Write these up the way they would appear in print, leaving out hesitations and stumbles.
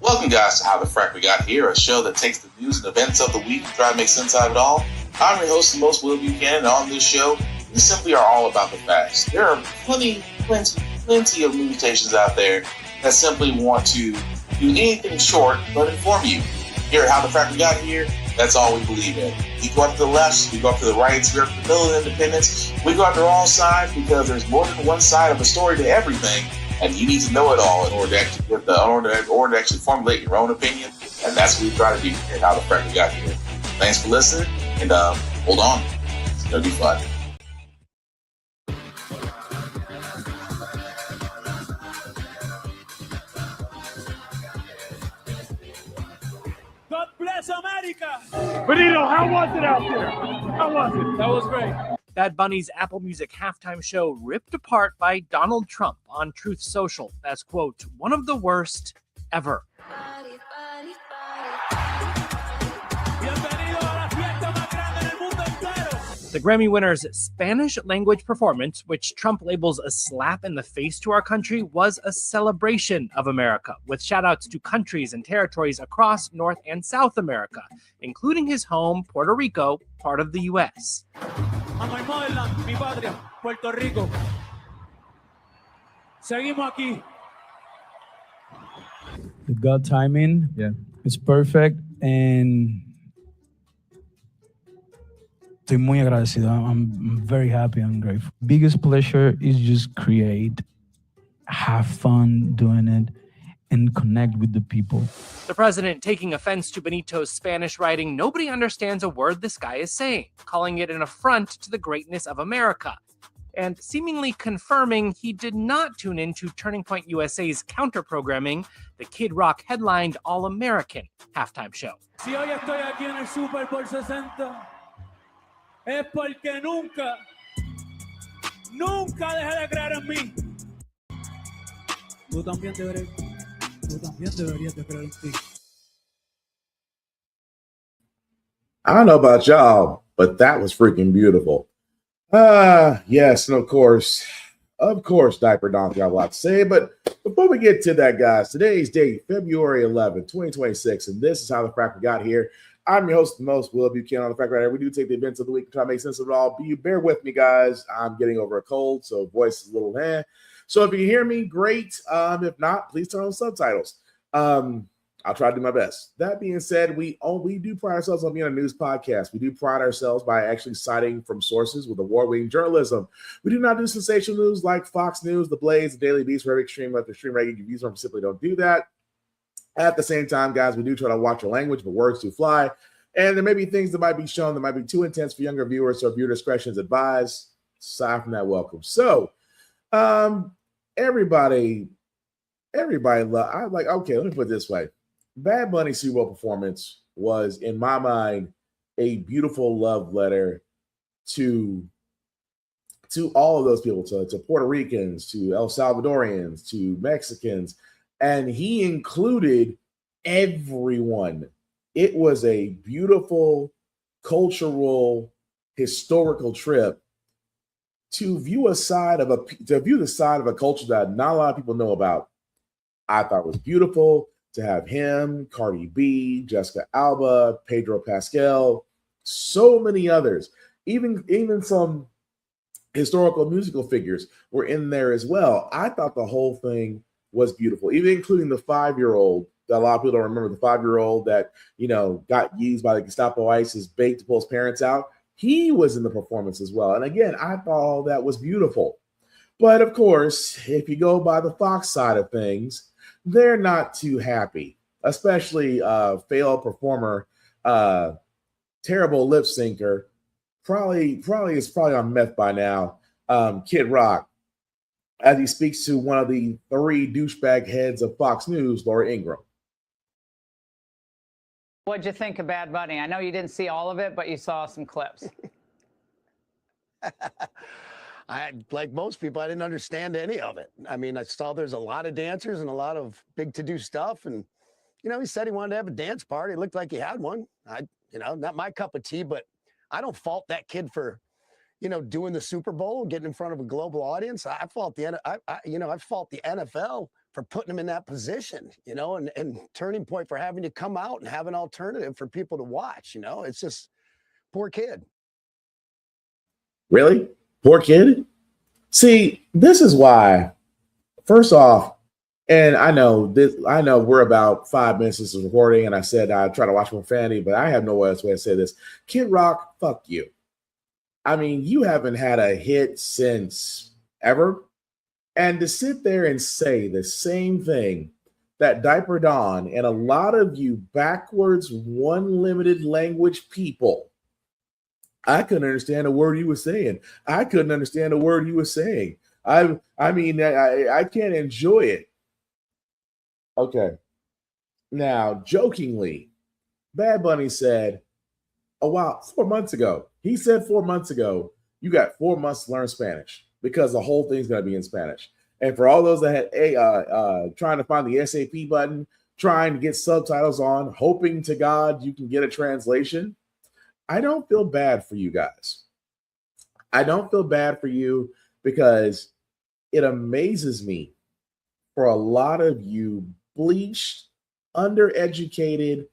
Welcome, guys, to How the Frack We Got Here, a show that takes the news and events of the week and try to make sense out of it all. I'm your host, the most Will Buchanan, and on this show, we simply are all about the facts. There are plenty of news stations out there that simply want to do anything short but inform you. Here at How the Frack We Got Here, that's all we believe in. We go up to the left, we go up to the right, we go up to the middle of independence, we go after all sides because there's more than one side of a story to everything. And you need to know it all in order to actually formulate your own opinion. And that's what we try to do here at How the Frack We Got Here. Thanks for listening, and hold on. It's going to be fun. God bless America! Benito, how was it out there? How was it? That was great. Bad Bunny's Apple Music halftime show ripped apart by Donald Trump on Truth Social as, quote, one of the worst ever. The Grammy winner's Spanish language performance, which Trump labels a slap in the face to our country, was a celebration of America, with shout-outs to countries and territories across North and South America, including his home, Puerto Rico, part of the U.S. A my motherland, mi patria, Puerto Rico. Seguimos aquí. The God timing, it's perfect, and estoy muy agradecido. I'm very happy and grateful. Biggest pleasure is just create, have fun doing it, and connect with the people. The president taking offense to Benito's Spanish writing, nobody understands a word this guy is saying, calling it an affront to the greatness of America, and seemingly confirming he did not tune into Turning Point USA's counter-programming, the Kid Rock headlined All-American halftime show. Si hoy estoy aquí en el Super Bowl 60, es porque nunca dejé de creer en mí. Tú también deberías de creer en ti. I don't know about y'all, but that was freaking beautiful. Yes, and of course, Diaper Donkey, I have a lot to say, but before we get to that, guys, today's date, February 11th, 2026, and this is How the Frack We Got Here. I'm your host, the most Will Buchanan on the Frack Right Here. We do take the events of the week and try to make sense of it all. Bear with me, guys. I'm getting over a cold, so voice is a little So if you hear me, great. If not, please turn on subtitles. I'll try to do my best. That being said, we do pride ourselves on being a news podcast. We do pride ourselves by actually citing from sources with award-winning journalism. We do not do sensational news like Fox News, The Blaze, The Daily Beast, for every extreme left, extreme right. Views from simply don't do that. At the same time, guys, we do try to watch our language, but words do fly. And there may be things that might be shown that might be too intense for younger viewers, so viewer discretion is advised. Aside from that, welcome. So, everybody, okay, let me put it this way. Bad Bunny's Super Bowl performance was, in my mind, a beautiful love letter to all of those people, to Puerto Ricans, to El Salvadorians, to Mexicans, and he included everyone. It was a beautiful, cultural, historical trip to view the side of a culture that not a lot of people know about. I thought it was beautiful to have him, Cardi B, Jessica Alba, Pedro Pascal, so many others. Even some historical musical figures were in there as well. I thought the whole thing was beautiful, even including the 5-year-old. That a lot of people don't remember, the 5-year-old that, got used by the Gestapo ISIS bait to pull his parents out. He was in the performance as well. And again, I thought all that was beautiful. But of course, if you go by the Fox side of things, they're not too happy, especially failed performer, terrible lip syncer, probably on meth by now, Kid Rock, as he speaks to one of the 3 douchebag heads of Fox News, Laura Ingraham. What'd you think of Bad Bunny? I know you didn't see all of it, but you saw some clips. Like most people, I didn't understand any of it. I mean, I saw there's a lot of dancers and a lot of big to-do stuff. And, he said he wanted to have a dance party. It looked like he had one. Not my cup of tea, but I don't fault that kid for, doing the Super Bowl, getting in front of a global audience. I fault the NFL for putting him in that position, you know, and turning point for having to come out and have an alternative for people to watch, you know. It's just poor kid. Really? Poor kid? See, this is why, first off, and I know we're about 5 minutes into recording, and I said I try to watch more Fanny, but I have no other way to say this. Kid Rock, fuck you. I mean, you haven't had a hit since ever. And to sit there and say the same thing that Diaper Don and a lot of you backwards, one limited language people, I couldn't understand a word you were saying. I couldn't understand a word you were saying. I can't enjoy it. Okay. Now, jokingly, Bad Bunny said, 4 months ago, he said 4 months ago, you got 4 months to learn Spanish because the whole thing's going to be in Spanish. And for all those that had trying to find the SAP button, trying to get subtitles on, hoping to God you can get a translation, I don't feel bad for you guys. I don't feel bad for you because it amazes me for a lot of you bleached, undereducated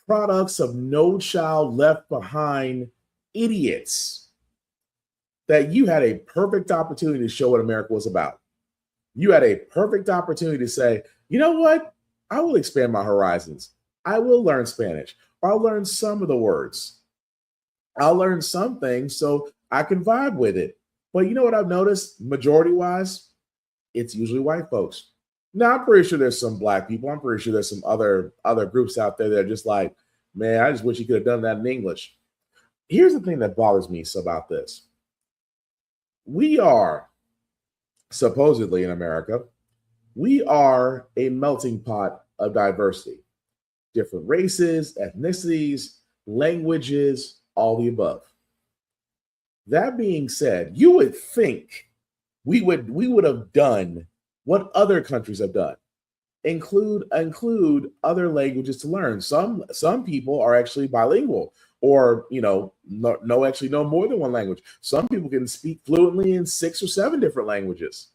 products of no child left behind idiots that you had a perfect opportunity to show what America was about. You had a perfect opportunity to say, you know what? I will expand my horizons. I will learn Spanish. I'll learn some of the words. I'll learn some things so I can vibe with it. But you know what I've noticed, majority-wise? It's usually white folks. Now, I'm pretty sure there's some black people. I'm pretty sure there's some other groups out there that are just like, man, I just wish you could have done that in English. Here's the thing that bothers me about this. We are, supposedly in America, we are a melting pot of diversity. Different races, ethnicities, languages, all the above. That being said, you would think we would have done what other countries have done. Include other languages to learn. Some people are actually bilingual, or know more than one language. Some people can speak fluently in 6 or 7 different languages.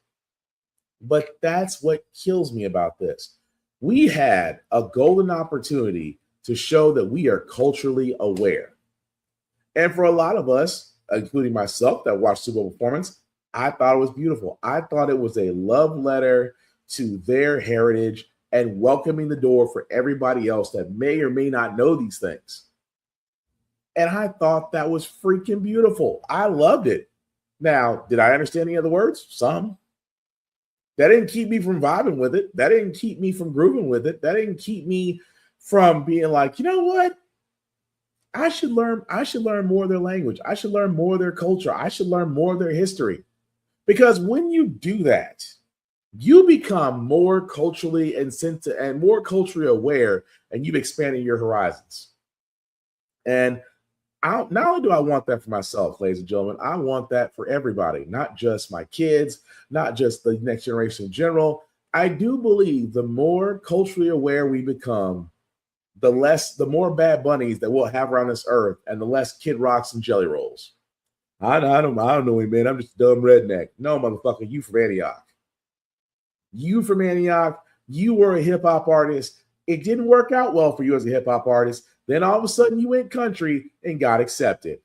But that's what kills me about this. We had a golden opportunity to show that we are culturally aware. And for a lot of us, including myself that watched Super Bowl performance, I thought it was beautiful. I thought it was a love letter to their heritage and welcoming the door for everybody else that may or may not know these things. And I thought that was freaking beautiful. I loved it. Now, did I understand any of the words? Some. That didn't keep me from vibing with it. That didn't keep me from grooving with it. That didn't keep me from being like, you know what? I should learn more of their language. I should learn more of their culture. I should learn more of their history. Because when you do that, you become more culturally and more culturally aware, and you've expanded your horizons. And not only do I want that for myself, ladies and gentlemen, I want that for everybody, not just my kids, not just the next generation in general. I do believe the more culturally aware we become, the more Bad Bunnies that we'll have around this earth, and the less Kid Rocks and Jelly Rolls. I don't know him, man. I'm just a dumb redneck. No, motherfucker, you from Antioch. You from Antioch. You were a hip hop artist. It didn't work out well for you as a hip hop artist. Then all of a sudden you went country and got accepted.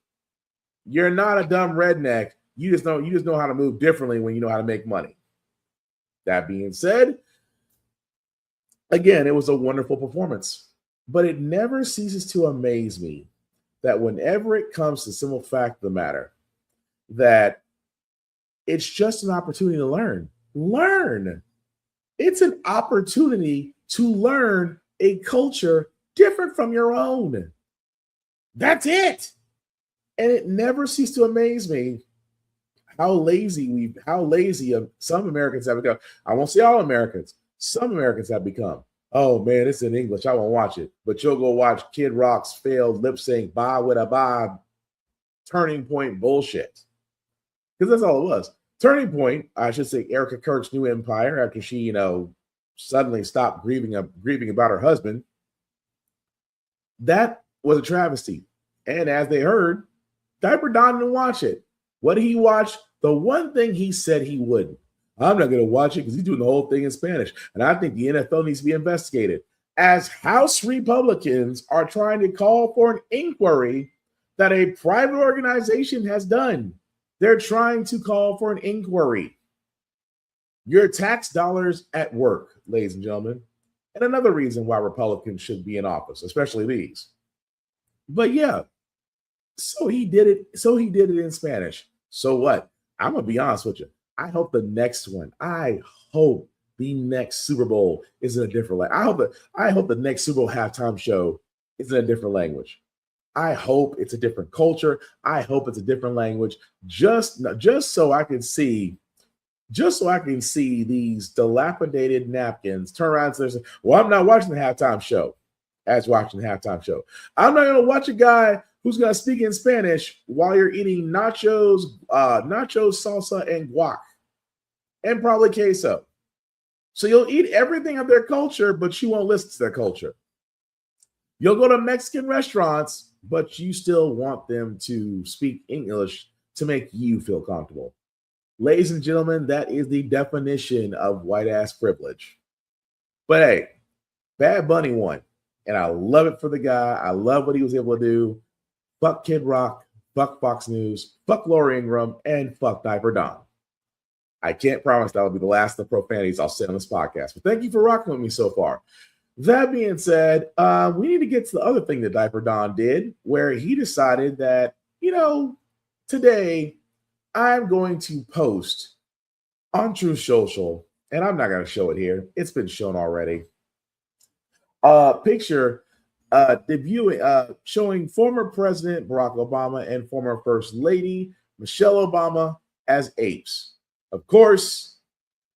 You're not a dumb redneck. You just know how to move differently when you know how to make money. That being said, again, it was a wonderful performance. But it never ceases to amaze me that whenever it comes to the simple fact of the matter, that it's just an opportunity to learn. Learn. It's an opportunity to learn a culture different from your own. That's it. And it never ceases to amaze me how lazy some Americans have become. I won't say all Americans. Some Americans have become. Oh man, it's in English. I won't watch it. But you'll go watch Kid Rock's failed lip sync, ba with a ba, Turning Point bullshit. Because that's all it was. Turning Point, I should say, Erica Kirk's new empire after she, suddenly stopped grieving about her husband. That was a travesty. And as they heard, Diaper Don didn't watch it. What did he watch? The one thing he said he wouldn't. I'm not going to watch it because he's doing the whole thing in Spanish. And I think the NFL needs to be investigated. As House Republicans are trying to call for an inquiry that a private organization has done. They're trying to call for an inquiry. Your tax dollars at work, ladies and gentlemen. And another reason why Republicans should be in office, especially these. But yeah, so he did it. So he did it in Spanish. So what? I'm going to be honest with you. I hope the next one, I hope the next Super Bowl is in a different language. I hope the next Super Bowl halftime show is in a different language. I hope it's a different culture. I hope it's a different language. Just so I can see these dilapidated napkins turn around and say, well, I'm not watching the halftime show as watching the halftime show. I'm not going to watch a guy who's going to speak in Spanish while you're eating nachos, salsa, and guac, and probably queso. So you'll eat everything of their culture, but you won't listen to their culture. You'll go to Mexican restaurants, but you still want them to speak English to make you feel comfortable. Ladies and gentlemen, that is the definition of white-ass privilege. But hey, Bad Bunny won, and I love it for the guy. I love what he was able to do. Fuck Kid Rock, fuck Fox News, fuck Laura Ingraham, and fuck Diaper Don. I can't promise that'll be the last of the profanities I'll say on this podcast, but thank you for rocking with me so far. That being said, we need to get to the other thing that Diaper Don did, where he decided that, today I'm going to post on Truth Social, and I'm not going to show it here. It's been shown already. Picture debuting, showing former President Barack Obama and former First Lady Michelle Obama as apes. Of course,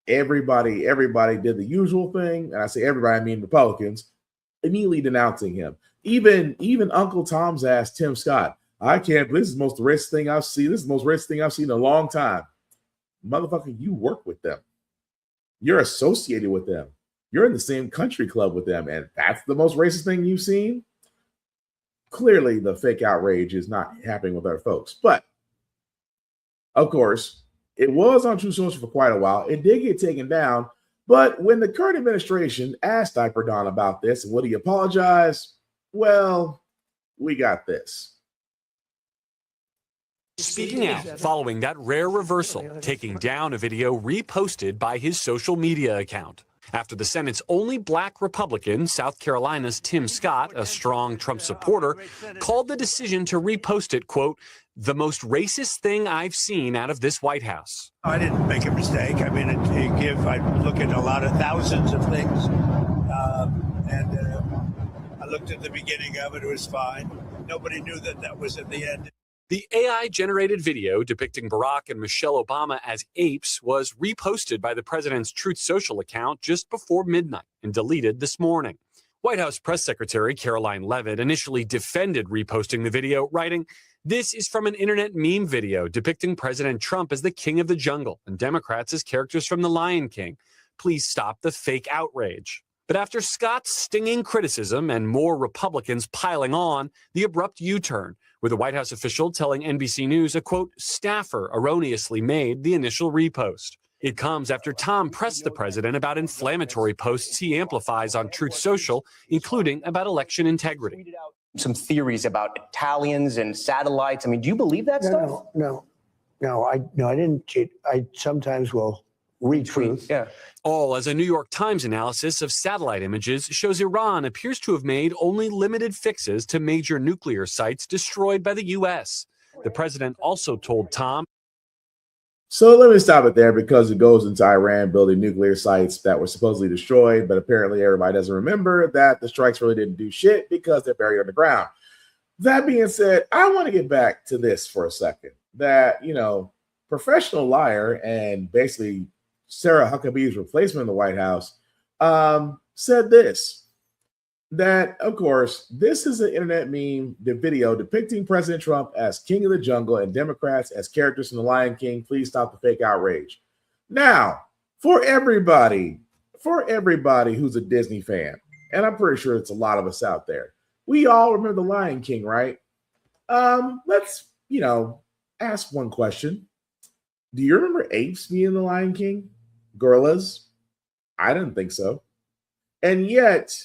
everybody did the usual thing, and I say everybody, I mean Republicans, immediately denouncing him. Even Uncle Tom's ass, Tim Scott, I can't believe this is the most racist thing I've seen. This is the most racist thing I've seen in a long time. Motherfucker, you work with them. You're associated with them. You're in the same country club with them, and that's the most racist thing you've seen? Clearly, the fake outrage is not happening with our folks. But, of course, it was on Truth Social for quite a while. It did get taken down. But when the current administration asked Diaper Don about this, and would he apologize? Well, we got this. Speaking out following that rare reversal, taking down a video reposted by his social media account. After the Senate's only black Republican, South Carolina's Tim Scott, a strong Trump supporter, called the decision to repost it, quote, the most racist thing I've seen out of this White House. I didn't make a mistake. I mean, I look at a lot of thousands of things, and I looked at the beginning of it. It was fine. Nobody knew that was at the end. The AI-generated video depicting Barack and Michelle Obama as apes was reposted by the president's Truth Social account just before midnight and deleted this morning. White House Press Secretary Caroline Leavitt initially defended reposting the video, writing, this is from an internet meme video depicting President Trump as the king of the jungle and Democrats as characters from The Lion King. Please stop the fake outrage. But after Scott's stinging criticism and more Republicans piling on, the abrupt U-turn, with a White House official telling NBC News a, quote, staffer erroneously made the initial repost. It comes after Tom pressed the president about inflammatory posts he amplifies on Truth Social, including about election integrity. Some theories about Italians and satellites. I mean, do you believe that stuff? No, I didn't cheat. I sometimes will retweet. Yeah. All as a New York Times analysis of satellite images shows Iran appears to have made only limited fixes to major nuclear sites destroyed by the U.S. The president also told Tom. So let me stop it there because it goes into Iran building nuclear sites that were supposedly destroyed, but apparently everybody doesn't remember that the strikes really didn't do shit because they're buried underground. That being said, I want to get back to this for a second. That, professional liar and basically Sarah Huckabee's replacement in the White House said this, that, of course, this is an internet meme, the video depicting President Trump as king of the jungle and Democrats as characters from The Lion King. Please stop the fake outrage. Now, for everybody who's a Disney fan, and I'm pretty sure it's a lot of us out there, we all remember The Lion King, right? Let's, ask one question. Do you remember apes being The Lion King? Gorillas? I didn't think so. And yet,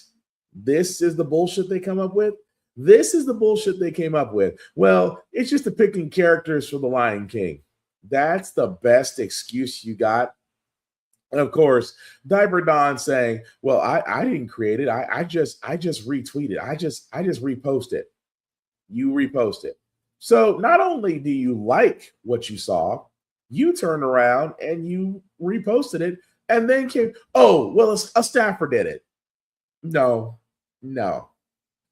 this is the bullshit they come up with. This is the bullshit they came up with. Well, it's just depicting characters from The Lion King. That's the best excuse you got. And of course, Diaper Don saying, "Well, I didn't create it. I just retweeted. I just reposted." You repost it. So not only do you like what you saw, you turned around and you reposted it, and then came, "Oh, well, a staffer did it." No.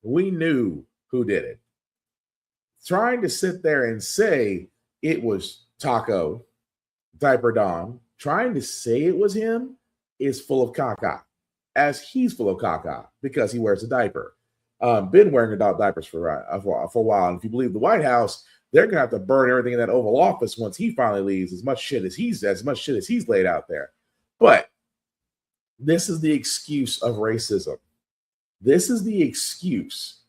We knew who did it. Trying to sit there and say it was Taco, Diaper Don, trying to say it was him is full of caca, as he's full of caca because he wears a diaper. Been wearing adult diapers for a while. And if you believe the White House, they're gonna have to burn everything in that Oval Office once he finally leaves, as much shit as he's laid out there. But this is the excuse of racism. This is the excuse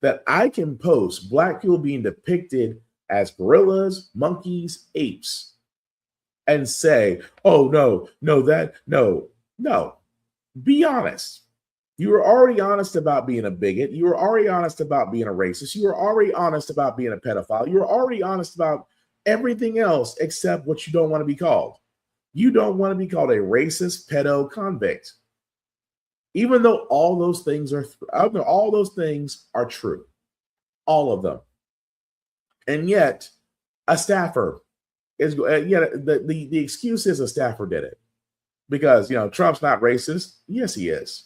that I can post black people being depicted as gorillas, monkeys, apes, and say, "Oh, no. Be honest. You were already honest about being a bigot. You were already honest about being a racist. You were already honest about being a pedophile. You were already honest about everything else except what you don't want to be called. You don't want to be called a racist pedo convict. Even though all those things are true. All of them. And yet, a staffer is the excuse is a staffer did it. Because Trump's not racist. Yes, he is.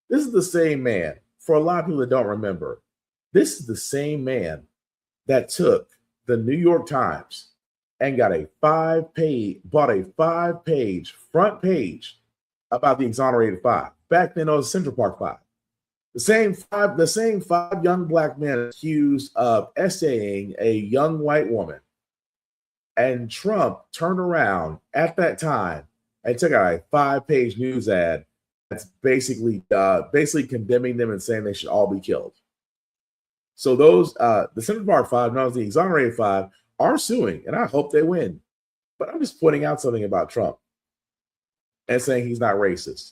This is the same man, for a lot of people that don't remember, this is the same man that took the New York Times and got a 5-page front page about the exonerated five. Back then it was Central Park Five. The same five young black men accused of essaying a young white woman. And Trump turned around at that time and took out a 5-page news ad that's basically condemning them and saying they should all be killed. So those the Central Park Five, known as the exonerated five, are suing, and I hope they win. But I'm just pointing out something about Trump and saying he's not racist.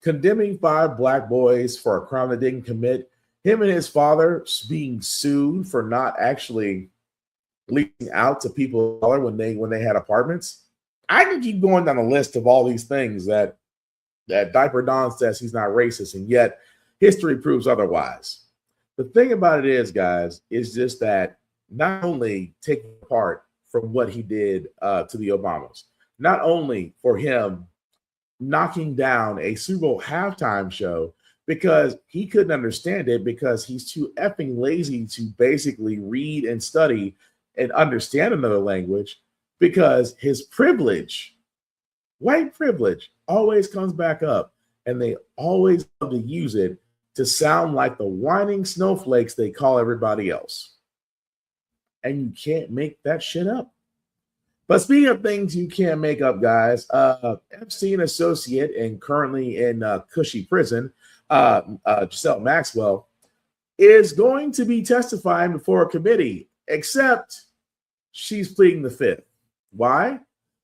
Condemning 5 black boys for a crime they didn't commit, him and his father being sued for not actually leasing out to people of color when they had apartments. I can keep going down a list of all these things that Diaper Don says he's not racist, and yet history proves otherwise. The thing about it is, guys, is just that not only taking apart from what he did to the Obamas, not only for him knocking down a Super Bowl halftime show because he couldn't understand it because he's too effing lazy to basically read and study and understand another language, because his privilege, white privilege, always comes back up, and they always love to use it to sound like the whining snowflakes they call everybody else. And you can't make that shit up. But speaking of things you can't make up, guys, Epstein associate and currently in Cushy prison, Giselle Maxwell, is going to be testifying before a committee, except she's pleading the fifth. Why?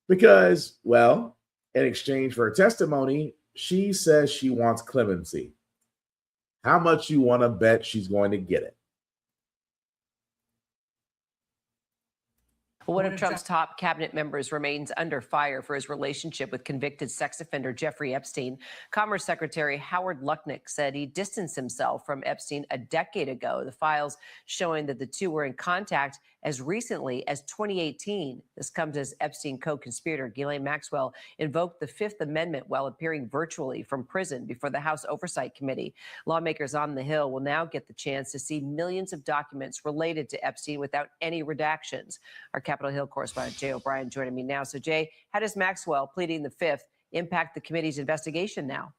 Because, well, in exchange for her testimony, she says she wants clemency. How much you want to bet she's going to get it? One of Trump's top cabinet members remains under fire for his relationship with convicted sex offender Jeffrey Epstein. Commerce Secretary Howard Lutnick said he distanced himself from Epstein a decade ago. The files showing that the two were in contact as recently as 2018. This comes as Epstein co-conspirator Ghislaine Maxwell invoked the Fifth Amendment while appearing virtually from prison before the House Oversight Committee. Lawmakers on the Hill will now get the chance to see millions of documents related to Epstein without any redactions. Our Capitol Hill correspondent Jay O'Brien joining me now. So, Jay, how does Maxwell pleading the fifth impact the committee's investigation now?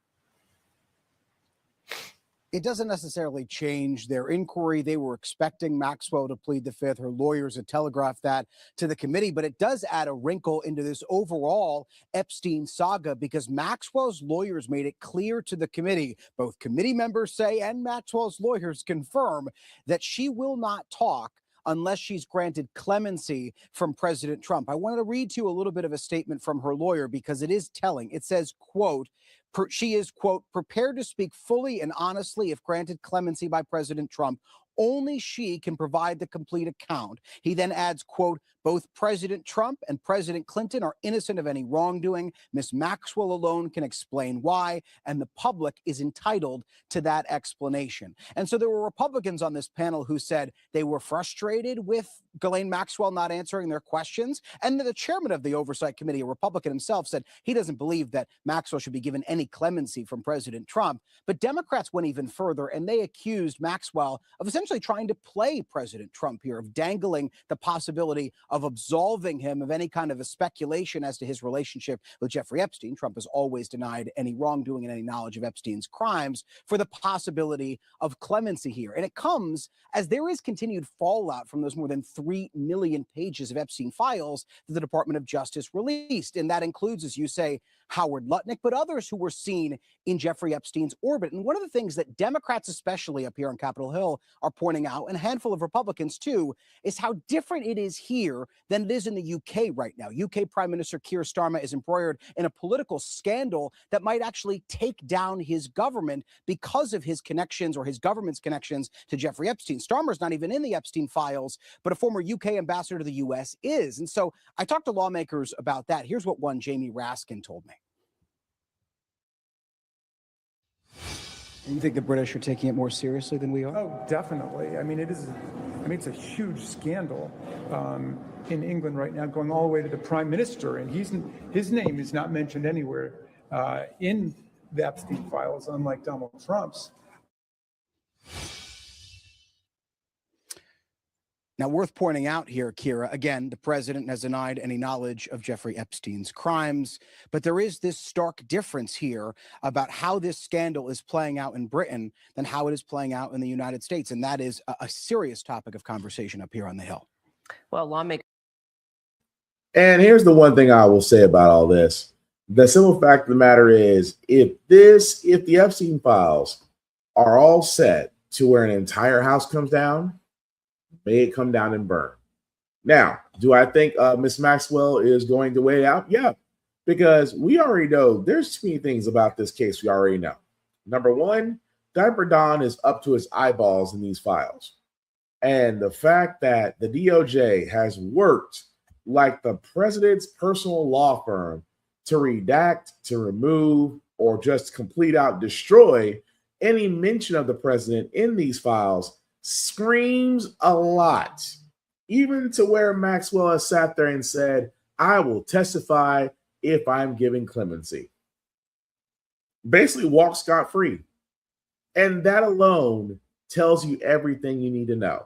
It doesn't necessarily change their inquiry. They were expecting Maxwell to plead the fifth. Her lawyers had telegraphed that to the committee, but it does add a wrinkle into this overall Epstein saga because Maxwell's lawyers made it clear to the committee, both committee members say and Maxwell's lawyers confirm, that she will not talk unless she's granted clemency from President Trump. I wanted to read to you a little bit of a statement from her lawyer because it is telling. It says, quote, she is, quote, prepared to speak fully and honestly if granted clemency by President Trump. Only she can provide the complete account. He then adds, quote, both President Trump and President Clinton are innocent of any wrongdoing. Ms. Maxwell alone can explain why, and the public is entitled to that explanation. And so there were Republicans on this panel who said they were frustrated with Ghislaine Maxwell not answering their questions. And the chairman of the Oversight Committee, a Republican himself, said he doesn't believe that Maxwell should be given any clemency from President Trump. But Democrats went even further, and they accused Maxwell of essentially trying to play President Trump here, of dangling the possibility of absolving him of any kind of a speculation as to his relationship with Jeffrey Epstein. Trump has always denied any wrongdoing and any knowledge of Epstein's crimes, for the possibility of clemency here. And it comes as there is continued fallout from those more than 3 million pages of Epstein files that the Department of Justice released. And that includes, as you say, Howard Lutnick, but others who were seen in Jeffrey Epstein's orbit. And one of the things that Democrats, especially up here on Capitol Hill, are pointing out, and a handful of Republicans too, is how different it is here than it is in the UK right now. UK Prime Minister Keir Starmer is embroiled in a political scandal that might actually take down his government because of his connections, or his government's connections, to Jeffrey Epstein. Starmer's not even in the Epstein files, but a former UK ambassador to the US is. And so I talked to lawmakers about that. Here's what one Jamie Raskin told me. You think the British are taking it more seriously than we are? Oh, definitely. I mean, it's a huge scandal in England right now, going all the way to the Prime Minister, and his name is not mentioned anywhere in the Epstein files, unlike Donald Trump's. Now, worth pointing out here, Kira, again, the president has denied any knowledge of Jeffrey Epstein's crimes, but there is this stark difference here about how this scandal is playing out in Britain than how it is playing out in the United States. And that is a serious topic of conversation up here on the Hill. Well, lawmakers. And here's the one thing I will say about all this. The simple fact of the matter is, if the Epstein files are all set to where an entire house comes down, may it come down and burn. Now, do I think Miss Maxwell is going to weigh out? Yeah, because we already know there's too many things about this case we already know. Number one, Diaper Don is up to his eyeballs in these files. And the fact that the DOJ has worked like the president's personal law firm to redact, to remove, or just complete out, destroy any mention of the president in these files screams a lot, even to where Maxwell has sat there and said, I will testify if I'm given clemency. Basically walk scot-free. And that alone tells you everything you need to know.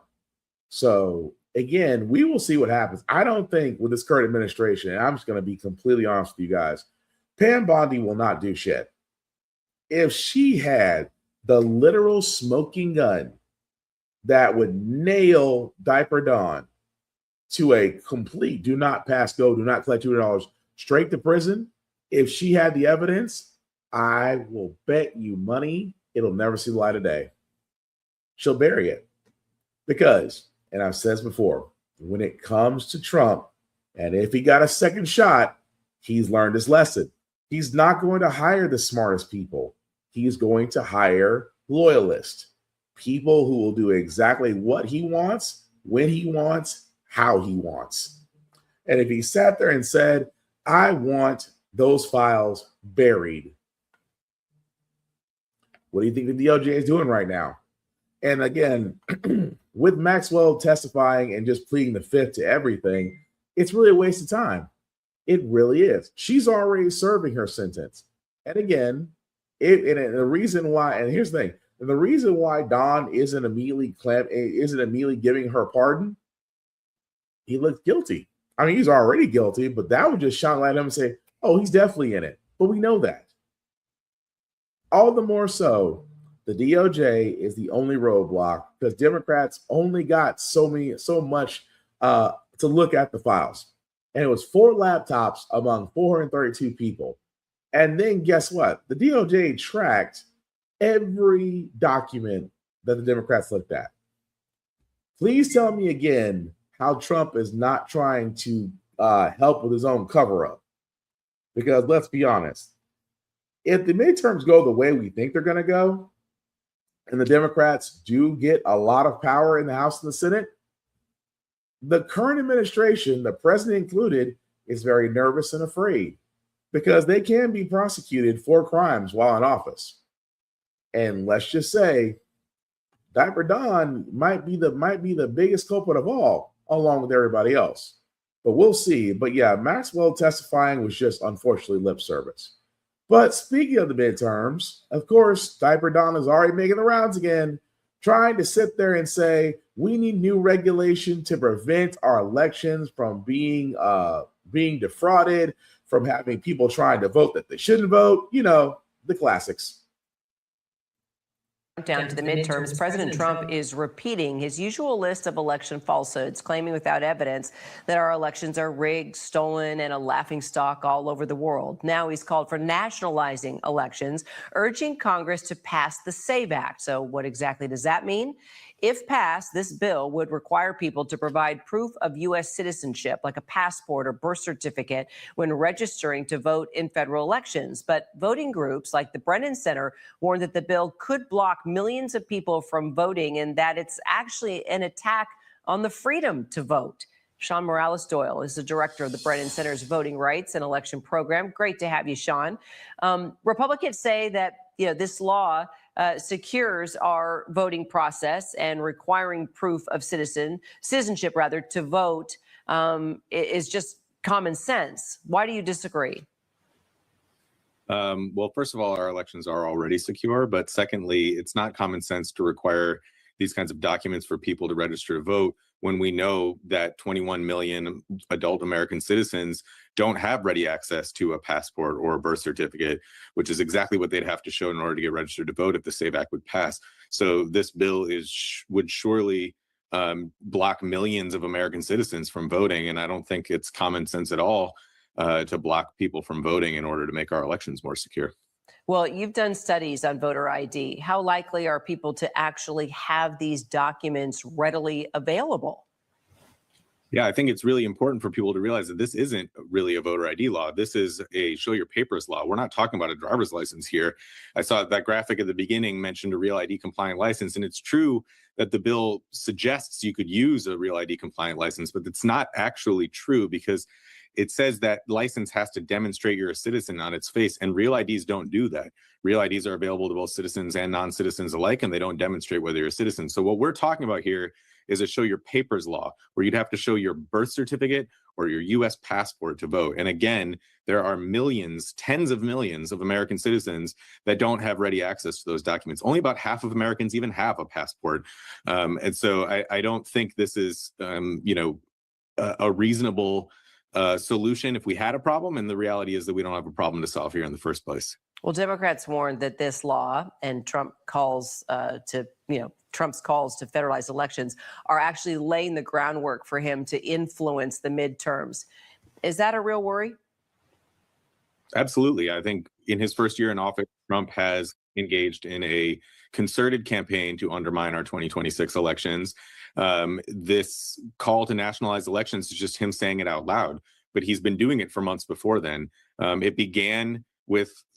So again, we will see what happens. I don't think with this current administration, and I'm just going to be completely honest with you guys, Pam Bondi will not do shit. If she had the literal smoking gun that would nail Diaper Don to a complete do not pass go, do not collect $200 straight to prison, if she had the evidence, I will bet you money it'll never see the light of day. She'll bury it. Because, and I've said this before, when it comes to Trump, and if he got a second shot, he's learned his lesson. He's not going to hire the smartest people. He's going to hire loyalists. People who will do exactly what he wants, when he wants, how he wants. And if he sat there and said, I want those files buried, what do you think the DOJ is doing right now? And again, with Maxwell testifying and just pleading the fifth to everything, it's really a waste of time. It really is. She's already serving her sentence. And again, the reason why, and here's the thing, the reason why Don isn't immediately giving her pardon, he looks guilty. I mean, he's already guilty, but that would just shine light on him and say, oh, he's definitely in it. But we know that. All the more so, the DOJ is the only roadblock because Democrats only got so much to look at the files. And it was 4 laptops among 432 people. And then guess what? The DOJ tracked every document that the Democrats looked at. Please tell me again how Trump is not trying to help with his own cover-up. Because let's be honest, if the midterms go the way we think they're going to go, and the Democrats do get a lot of power in the House and the Senate, the current administration, the president included, is very nervous and afraid because they can be prosecuted for crimes while in office. And let's just say Diaper Don might be the biggest culprit of all, along with everybody else. But we'll see. But yeah, Maxwell testifying was just unfortunately lip service. But speaking of the midterms, of course, Diaper Don is already making the rounds again, trying to sit there and say we need new regulation to prevent our elections from being defrauded, from having people trying to vote that they shouldn't vote. You know, the classics. Down to the midterms, President Trump is repeating his usual list of election falsehoods, claiming without evidence that our elections are rigged, stolen, and a laughingstock all over the world. Now he's called for nationalizing elections, urging Congress to pass the SAVE Act. So what exactly does that mean? If passed, this bill would require people to provide proof of U.S. citizenship, like a passport or birth certificate, when registering to vote in federal elections. But voting groups like the Brennan Center warned that the bill could block millions of people from voting and that it's actually an attack on the freedom to vote. Sean Morales-Doyle is the director of the Brennan Center's Voting Rights and Election Program. Great to have you, Sean. Republicans say that this law secures our voting process, and requiring proof of citizenship to vote is just common sense. Why do you disagree? Well, first of all, our elections are already secure, but secondly, it's not common sense to require these kinds of documents for people to register to vote when we know that 21 million adult American citizens don't have ready access to a passport or a birth certificate, which is exactly what they'd have to show in order to get registered to vote if the SAVE Act would pass. So this bill would surely block millions of American citizens from voting, and I don't think it's common sense at all to block people from voting in order to make our elections more secure. Well, you've done studies on voter ID. How likely are people to actually have these documents readily available? Yeah, I think it's really important for people to realize that this isn't really a voter ID law. This is a show your papers law. We're not talking about a driver's license here. I saw that graphic at the beginning mentioned a real ID compliant license, and it's true that the bill suggests you could use a real ID compliant license, but it's not actually true because it says that license has to demonstrate you're a citizen on its face, and real IDs don't do that. Real IDs are available to both citizens and non-citizens alike, and they don't demonstrate whether you're a citizen. So what we're talking about here is a show your papers law, where you'd have to show your birth certificate or your U.S. passport to vote. And again, there are millions, tens of millions of American citizens that don't have ready access to those documents. Only about half of Americans even have a passport. And so I don't think this is, a reasonable solution if we had a problem. And the reality is that we don't have a problem to solve here in the first place. Well, Democrats warned that this law and Trump's calls to federalize elections are actually laying the groundwork for him to influence the midterms. Is that a real worry? Absolutely. I think in his first year in office, Trump has engaged in a concerted campaign to undermine our 2026 elections. This call to nationalize elections is just him saying it out loud, but he's been doing it for months before then. It began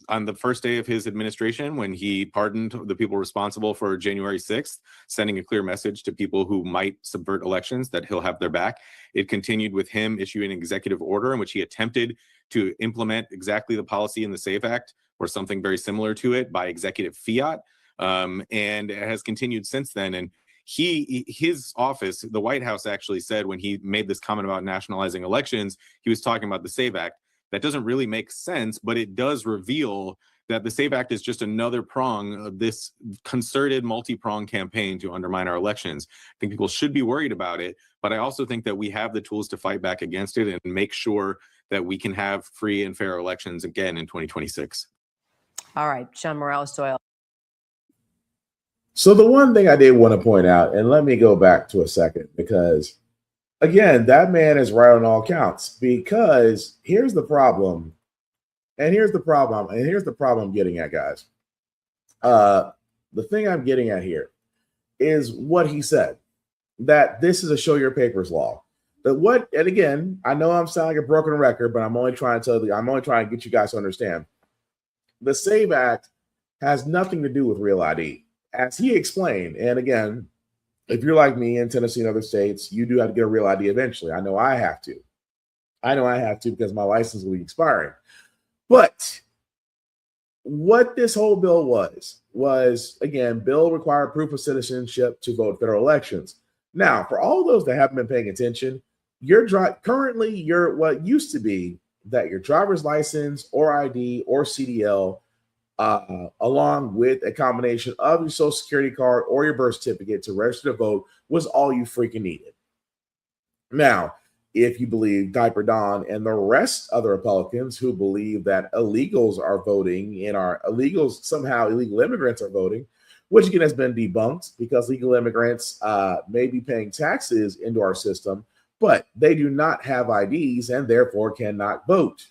on the first day of his administration when he pardoned the people responsible for January 6th, sending a clear message to people who might subvert elections that he'll have their back. It continued with him issuing an executive order in which he attempted to implement exactly the policy in the SAVE Act or something very similar to it by executive fiat. And it has continued since then. And his office, the White House, actually said when he made this comment about nationalizing elections, he was talking about the SAVE Act. That doesn't really make sense, but it does reveal that the SAVE Act is just another prong of this concerted multi-pronged campaign to undermine our elections. I think people should be worried about it, but I also think that we have the tools to fight back against it and make sure that we can have free and fair elections again in 2026. All right, Sean Morales-Doyle. So the one thing I did want to point out, and let me go back to a second, because again, that man is right on all counts, because here's the problem. And here's the problem. And here's the problem I'm getting at, guys. The thing I'm getting at here is what he said. that this is a show your papers law. But what, and again, I know I'm sounding like a broken record, but I'm only trying to get you guys to understand. The SAVE Act has nothing to do with Real ID. As he explained, and again, if you're like me in Tennessee and other states, you do have to get a Real ID eventually. I know I have to. Because my license will be expiring. But what this whole bill was again, bill required proof of citizenship to vote federal elections. Now, for all those that haven't been paying attention, currently what used to be that your driver's license or ID or CDL, along with a combination of your social security card or your birth certificate to register to vote, was all you freaking needed. Now, if you believe Diaper Don and the rest of the Republicans who believe that illegals are voting and somehow illegal immigrants are voting, which again has been debunked because legal immigrants may be paying taxes into our system, but they do not have IDs and therefore cannot vote.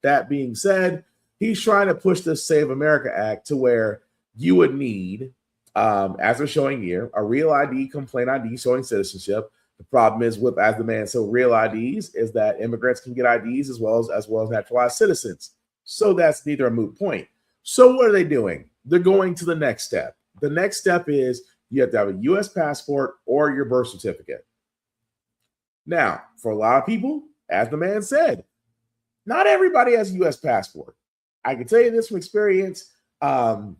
That being said, he's trying to push this Save America Act to where you would need, as they're showing here, a real ID, complaint ID showing citizenship. The problem is with, as the man said, real IDs is that immigrants can get IDs as well as naturalized citizens. So that's neither a moot point. So what are they doing? They're going to the next step. The next step is you have to have a U.S. passport or your birth certificate. Now, for a lot of people, as the man said, not everybody has a U.S. passport. I can tell you this from experience. The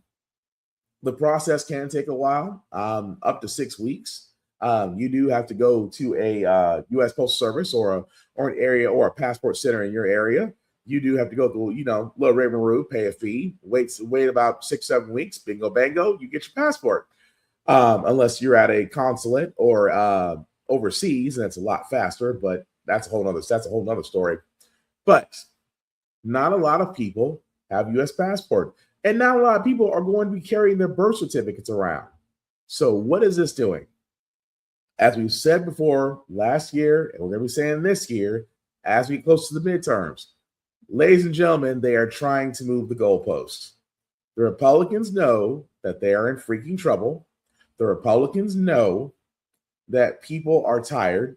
process can take a while, up to 6 weeks. You do have to go to a U.S. Postal Service or an area or a passport center in your area. You do have to go to, Little Raven Roo, pay a fee, wait about 6-7 weeks, bingo bango, you get your passport. Unless you're at a consulate or overseas, and that's a lot faster, but that's a whole nother story. But not a lot of people have U.S. passport, and not a lot of people are going to be carrying their birth certificates around. So what is this doing? As we've said before last year, and we're going to be saying this year, as we get close to the midterms, ladies and gentlemen, they are trying to move the goalposts. The Republicans know that they are in freaking trouble. The Republicans know that people are tired.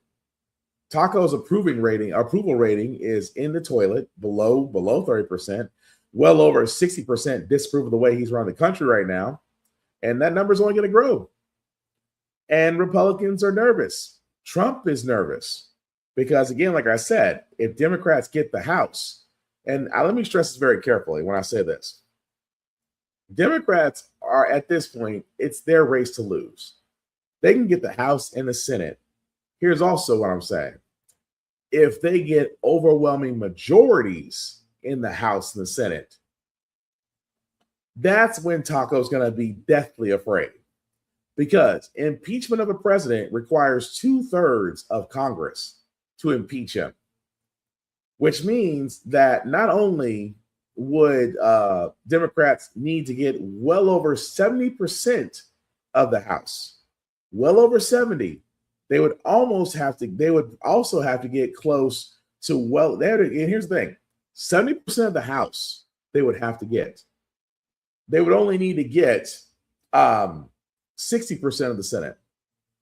Taco's approval rating is in the toilet, below 30%, well over 60% disapprove of the way he's running the country right now. And that number is only going to grow. And Republicans are nervous. Trump is nervous because, again, like I said, if Democrats get the House, and let me stress this very carefully when I say this, Democrats are at this point, it's their race to lose. They can get the House and the Senate. Here's also what I'm saying. If they get overwhelming majorities in the House and the Senate, that's when Taco's going to be deathly afraid. Because impeachment of a president requires 2/3 of Congress to impeach him, which means that not only would Democrats need to get well over 70% of the House, well over 70, they would also have to get close to, and here's the thing, 70% of the House they would have to get. They would only need to get 60% of the Senate.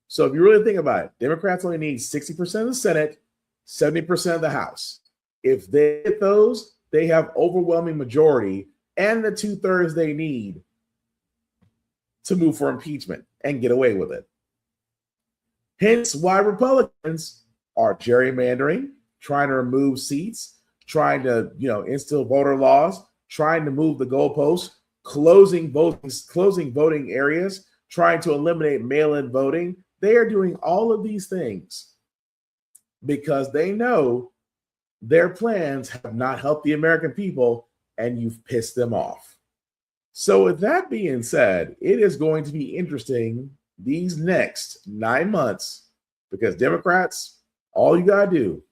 So if you really think about it, Democrats only need 60% of the Senate, 70% of the House. If they get those, they have overwhelming majority and the 2/3 they need to move for impeachment and get away with it. Hence why Republicans are gerrymandering, trying to remove seats, trying to, instill voter laws, trying to move the goalposts, closing voting areas, trying to eliminate mail-in voting. They are doing all of these things because they know their plans have not helped the American people and you've pissed them off. So with that being said, it is going to be interesting these next 9 months because Democrats, all you got to do,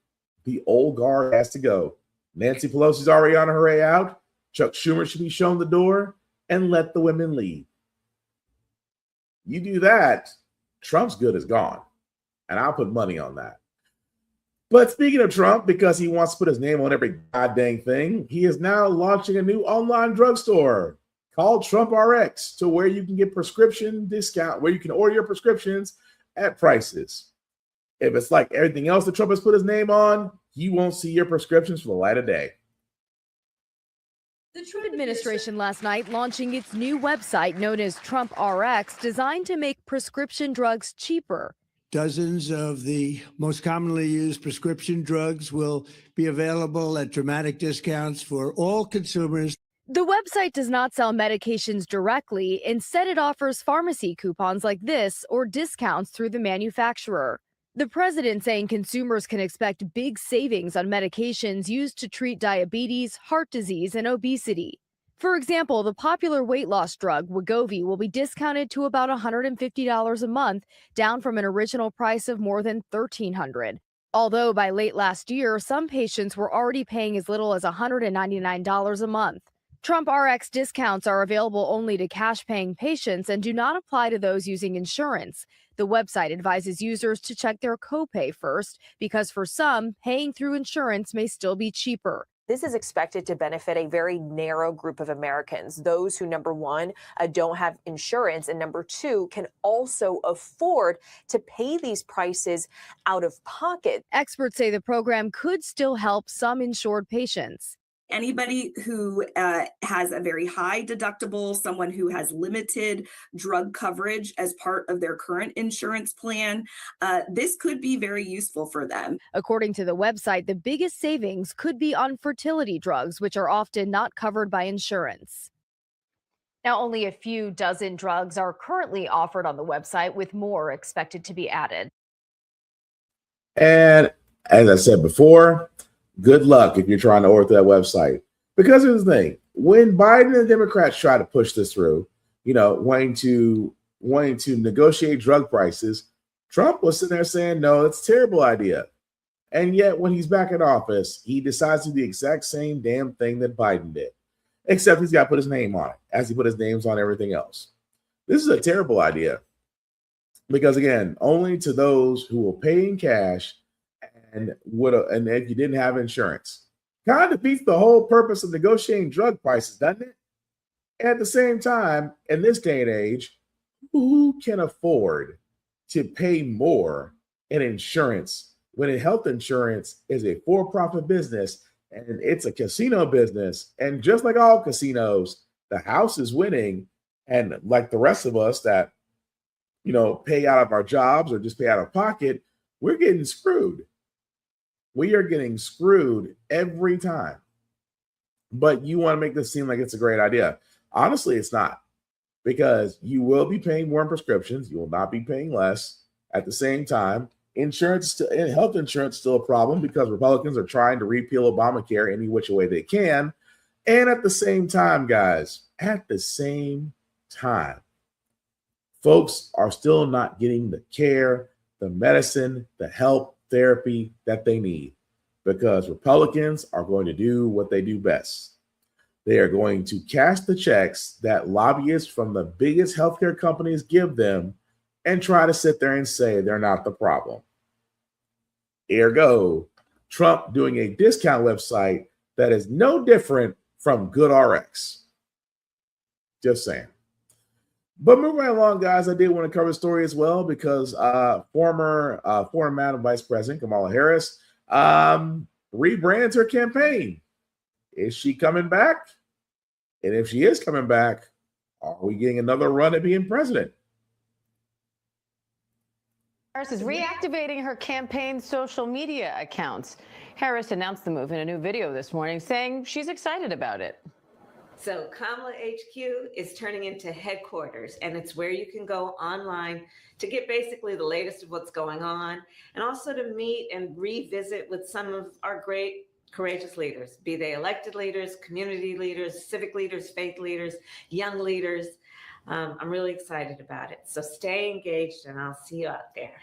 the old guard has to go. Nancy Pelosi's already on her way out. Chuck Schumer should be shown the door and let the women lead. You do that, Trump's good is gone. And I'll put money on that. But speaking of Trump, because he wants to put his name on every goddamn thing, he is now launching a new online drugstore called Trump RX, to where you can get prescription discount, where you can order your prescriptions at prices. If it's like everything else that Trump has put his name on, you won't see your prescriptions for the light of day. The Trump administration last night launching its new website known as Trump RX, designed to make prescription drugs cheaper. Dozens of the most commonly used prescription drugs will be available at dramatic discounts for all consumers. The website does not sell medications directly. Instead, it offers pharmacy coupons like this or discounts through the manufacturer. The president saying consumers can expect big savings on medications used to treat diabetes, heart disease, and obesity. For example, the popular weight loss drug Wegovy will be discounted to about $150 a month, down from an original price of more than $1,300. Although by late last year, some patients were already paying as little as $199 a month. Trump RX discounts are available only to cash-paying patients and do not apply to those using insurance. The website advises users to check their copay first, because for some, paying through insurance may still be cheaper. This is expected to benefit a very narrow group of Americans, those who, number one, don't have insurance, and number two, can also afford to pay these prices out of pocket. Experts say the program could still help some insured patients. Anybody who has a very high deductible, someone who has limited drug coverage as part of their current insurance plan, this could be very useful for them. According to the website, the biggest savings could be on fertility drugs, which are often not covered by insurance. Now, only a few dozen drugs are currently offered on the website, with more expected to be added. And as I said before, good luck if you're trying to order that website. Because here's the thing, when Biden and the Democrats try to push this through, wanting to negotiate drug prices, Trump was sitting there saying, no, it's a terrible idea. And yet when he's back in office, he decides to do the exact same damn thing that Biden did, except he's got to put his name on it, as he put his names on everything else. This is a terrible idea because, again, only to those who will pay in cash and if you didn't have insurance. Kind of defeats the whole purpose of negotiating drug prices, doesn't it? At the same time, in this day and age, who can afford to pay more in insurance when health insurance is a for-profit business and it's a casino business? And just like all casinos, the house is winning. And like the rest of us that, pay out of our jobs or just pay out of pocket, we're getting screwed. We are getting screwed every time. But you want to make this seem like it's a great idea. Honestly, it's not, because you will be paying more in prescriptions. You will not be paying less. At the same time, health insurance is still a problem because Republicans are trying to repeal Obamacare any which way they can. And at the same time, guys, folks are still not getting the care, the medicine, the help, therapy that they need, because Republicans are going to do what they do best. They are going to cash the checks that lobbyists from the biggest healthcare companies give them and try to sit there and say they're not the problem. Ergo, Trump doing a discount website that is no different from GoodRx. Just saying. But moving right along, guys, I did want to cover the story as well because former Madam Vice President Kamala Harris rebrands her campaign. Is she coming back? And if she is coming back, are we getting another run at being president? Harris is reactivating her campaign's social media accounts. Harris announced the move in a new video this morning, saying she's excited about it. So Kamala HQ is turning into headquarters, and it's where you can go online to get basically the latest of what's going on, and also to meet and revisit with some of our great, courageous leaders, be they elected leaders, community leaders, civic leaders, faith leaders, young leaders. I'm really excited about it. So stay engaged, and I'll see you out there.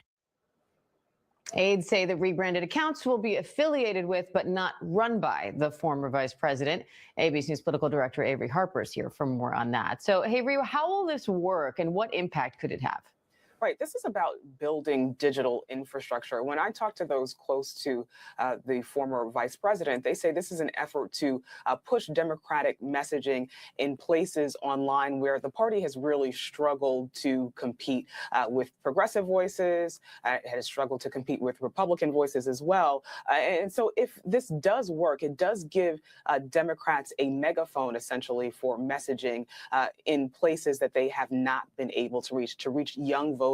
Aides say the rebranded accounts will be affiliated with, but not run by, the former vice president. ABC News political director Avery Harper is here for more on that. So, Avery, how will this work and what impact could it have? Right. This is about building digital infrastructure. When I talk to those close to the former vice president, they say this is an effort to push Democratic messaging in places online where the party has really struggled to compete with progressive voices, has struggled to compete with Republican voices as well. And so if this does work, it does give Democrats a megaphone, essentially, for messaging in places that they have not been able to reach young voters,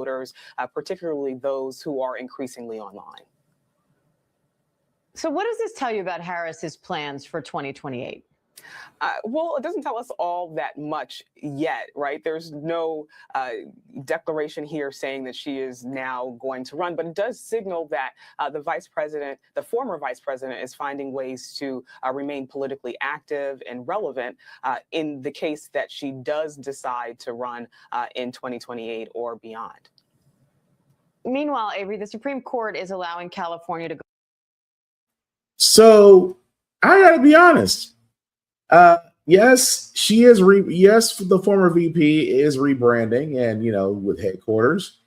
particularly those who are increasingly online. So what does this tell you about Harris's plans for 2028? Well, it doesn't tell us all that much yet, right? There's no declaration here saying that she is now going to run, but it does signal that the former vice president, is finding ways to remain politically active and relevant in the case that she does decide to run in 2028 or beyond. Meanwhile, Avery, the Supreme Court is allowing California to go. So I got to be honest. Yes, she is. Yes, the former VP is rebranding, and with headquarters.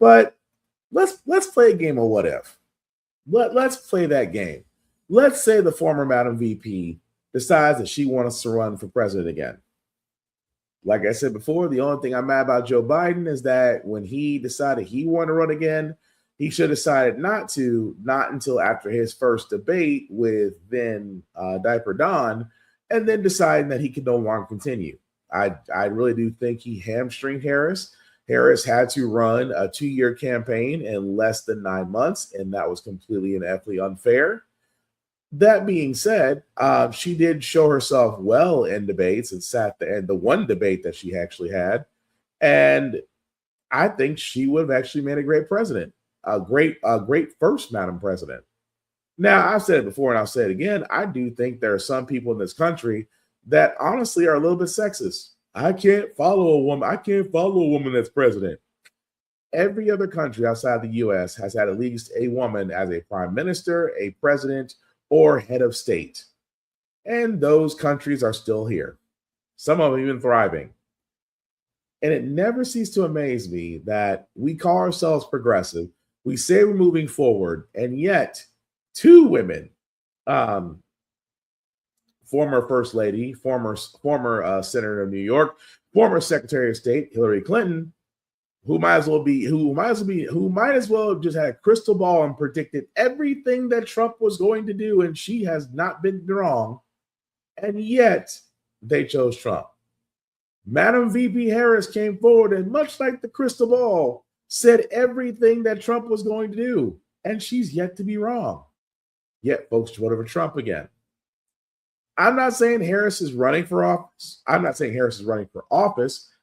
But let's play a game of what if. Let's play that game. Let's say the former Madam VP decides that she wants to run for president again. Like I said before, the only thing I'm mad about Joe Biden is that when he decided he wanted to run again, he should have decided not until after his first debate with then Diaper Don, and then deciding that he could no longer continue. I really do think he hamstringed Harris. Harris had to run a 2-year campaign in less than 9 months, and that was completely and utterly unfair. That being said, she did show herself well in debates and sat there, and the one debate that she actually had. And I think she would have actually made a great president, a great first Madam President. Now, I've said it before and I'll say it again. I do think there are some people in this country that honestly are a little bit sexist. I can't follow a woman that's president. Every other country outside the U.S. has had at least a woman as a prime minister, a president, or head of state. And those countries are still here. Some of them even thriving. And it never ceases to amaze me that we call ourselves progressive. We say we're moving forward, and yet 2 women, former First Lady, former Senator of New York, former Secretary of State Hillary Clinton, who might as well just had a crystal ball and predicted everything that Trump was going to do, and she has not been wrong, and yet they chose Trump. Madam VP Harris came forward and, much like the crystal ball, said everything that Trump was going to do, and she's yet to be wrong. Yet folks voted for Trump again. I'm not saying Harris is running for office.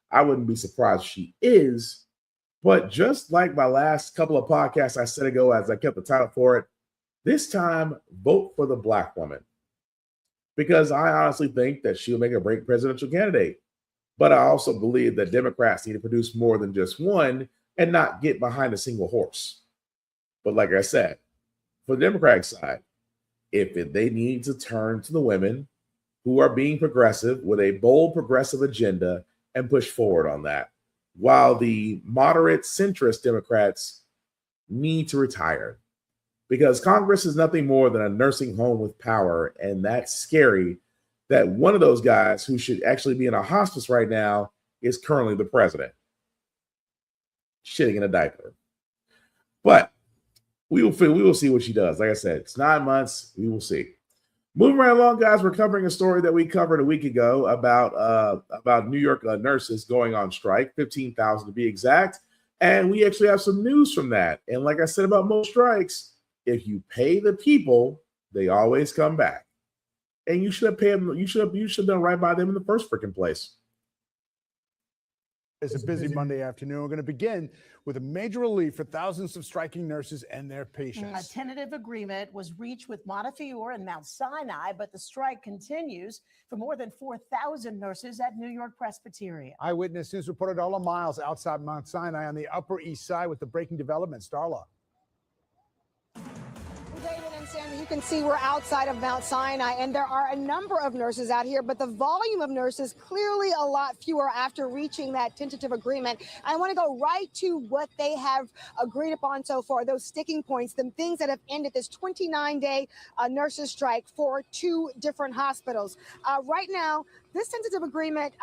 I wouldn't be surprised if she is. But just like my last couple of podcasts I said ago, as I kept the title for it, this time, vote for the Black woman. Because I honestly think that she'll make a great presidential candidate. But I also believe that Democrats need to produce more than just one and not get behind a single horse. But like I said, for the Democratic side, if they need to turn to the women who are being progressive with a bold progressive agenda and push forward on that, while the moderate centrist Democrats need to retire, because Congress is nothing more than a nursing home with power, and that's scary that one of those guys who should actually be in a hospice right now is currently the president, shitting in a diaper. But we will see what she does. Like I said, it's 9 months. We will see. Moving right along, guys, we're covering a story that we covered a week ago about New York nurses going on strike, 15,000 to be exact. And we actually have some news from that. And like I said about most strikes, if you pay the people, they always come back. And you should have paid them. You should have done right by them in the first freaking place. It's a busy Monday afternoon. We're going to begin with a major relief for thousands of striking nurses and their patients. A tentative agreement was reached with Montefiore and Mount Sinai, but the strike continues for more than 4,000 nurses at New York Presbyterian. Eyewitness News reporter Darla Miles outside Mount Sinai on the Upper East Side with the breaking developments. Darla. David in San you can see we're outside of Mount Sinai, and there are a number of nurses out here, but the volume of nurses clearly a lot fewer after reaching that tentative agreement. I want to go right to what they have agreed upon so far, those sticking points, the things that have ended this 29-day nurses strike for 2 different hospitals. Right now, this tentative agreement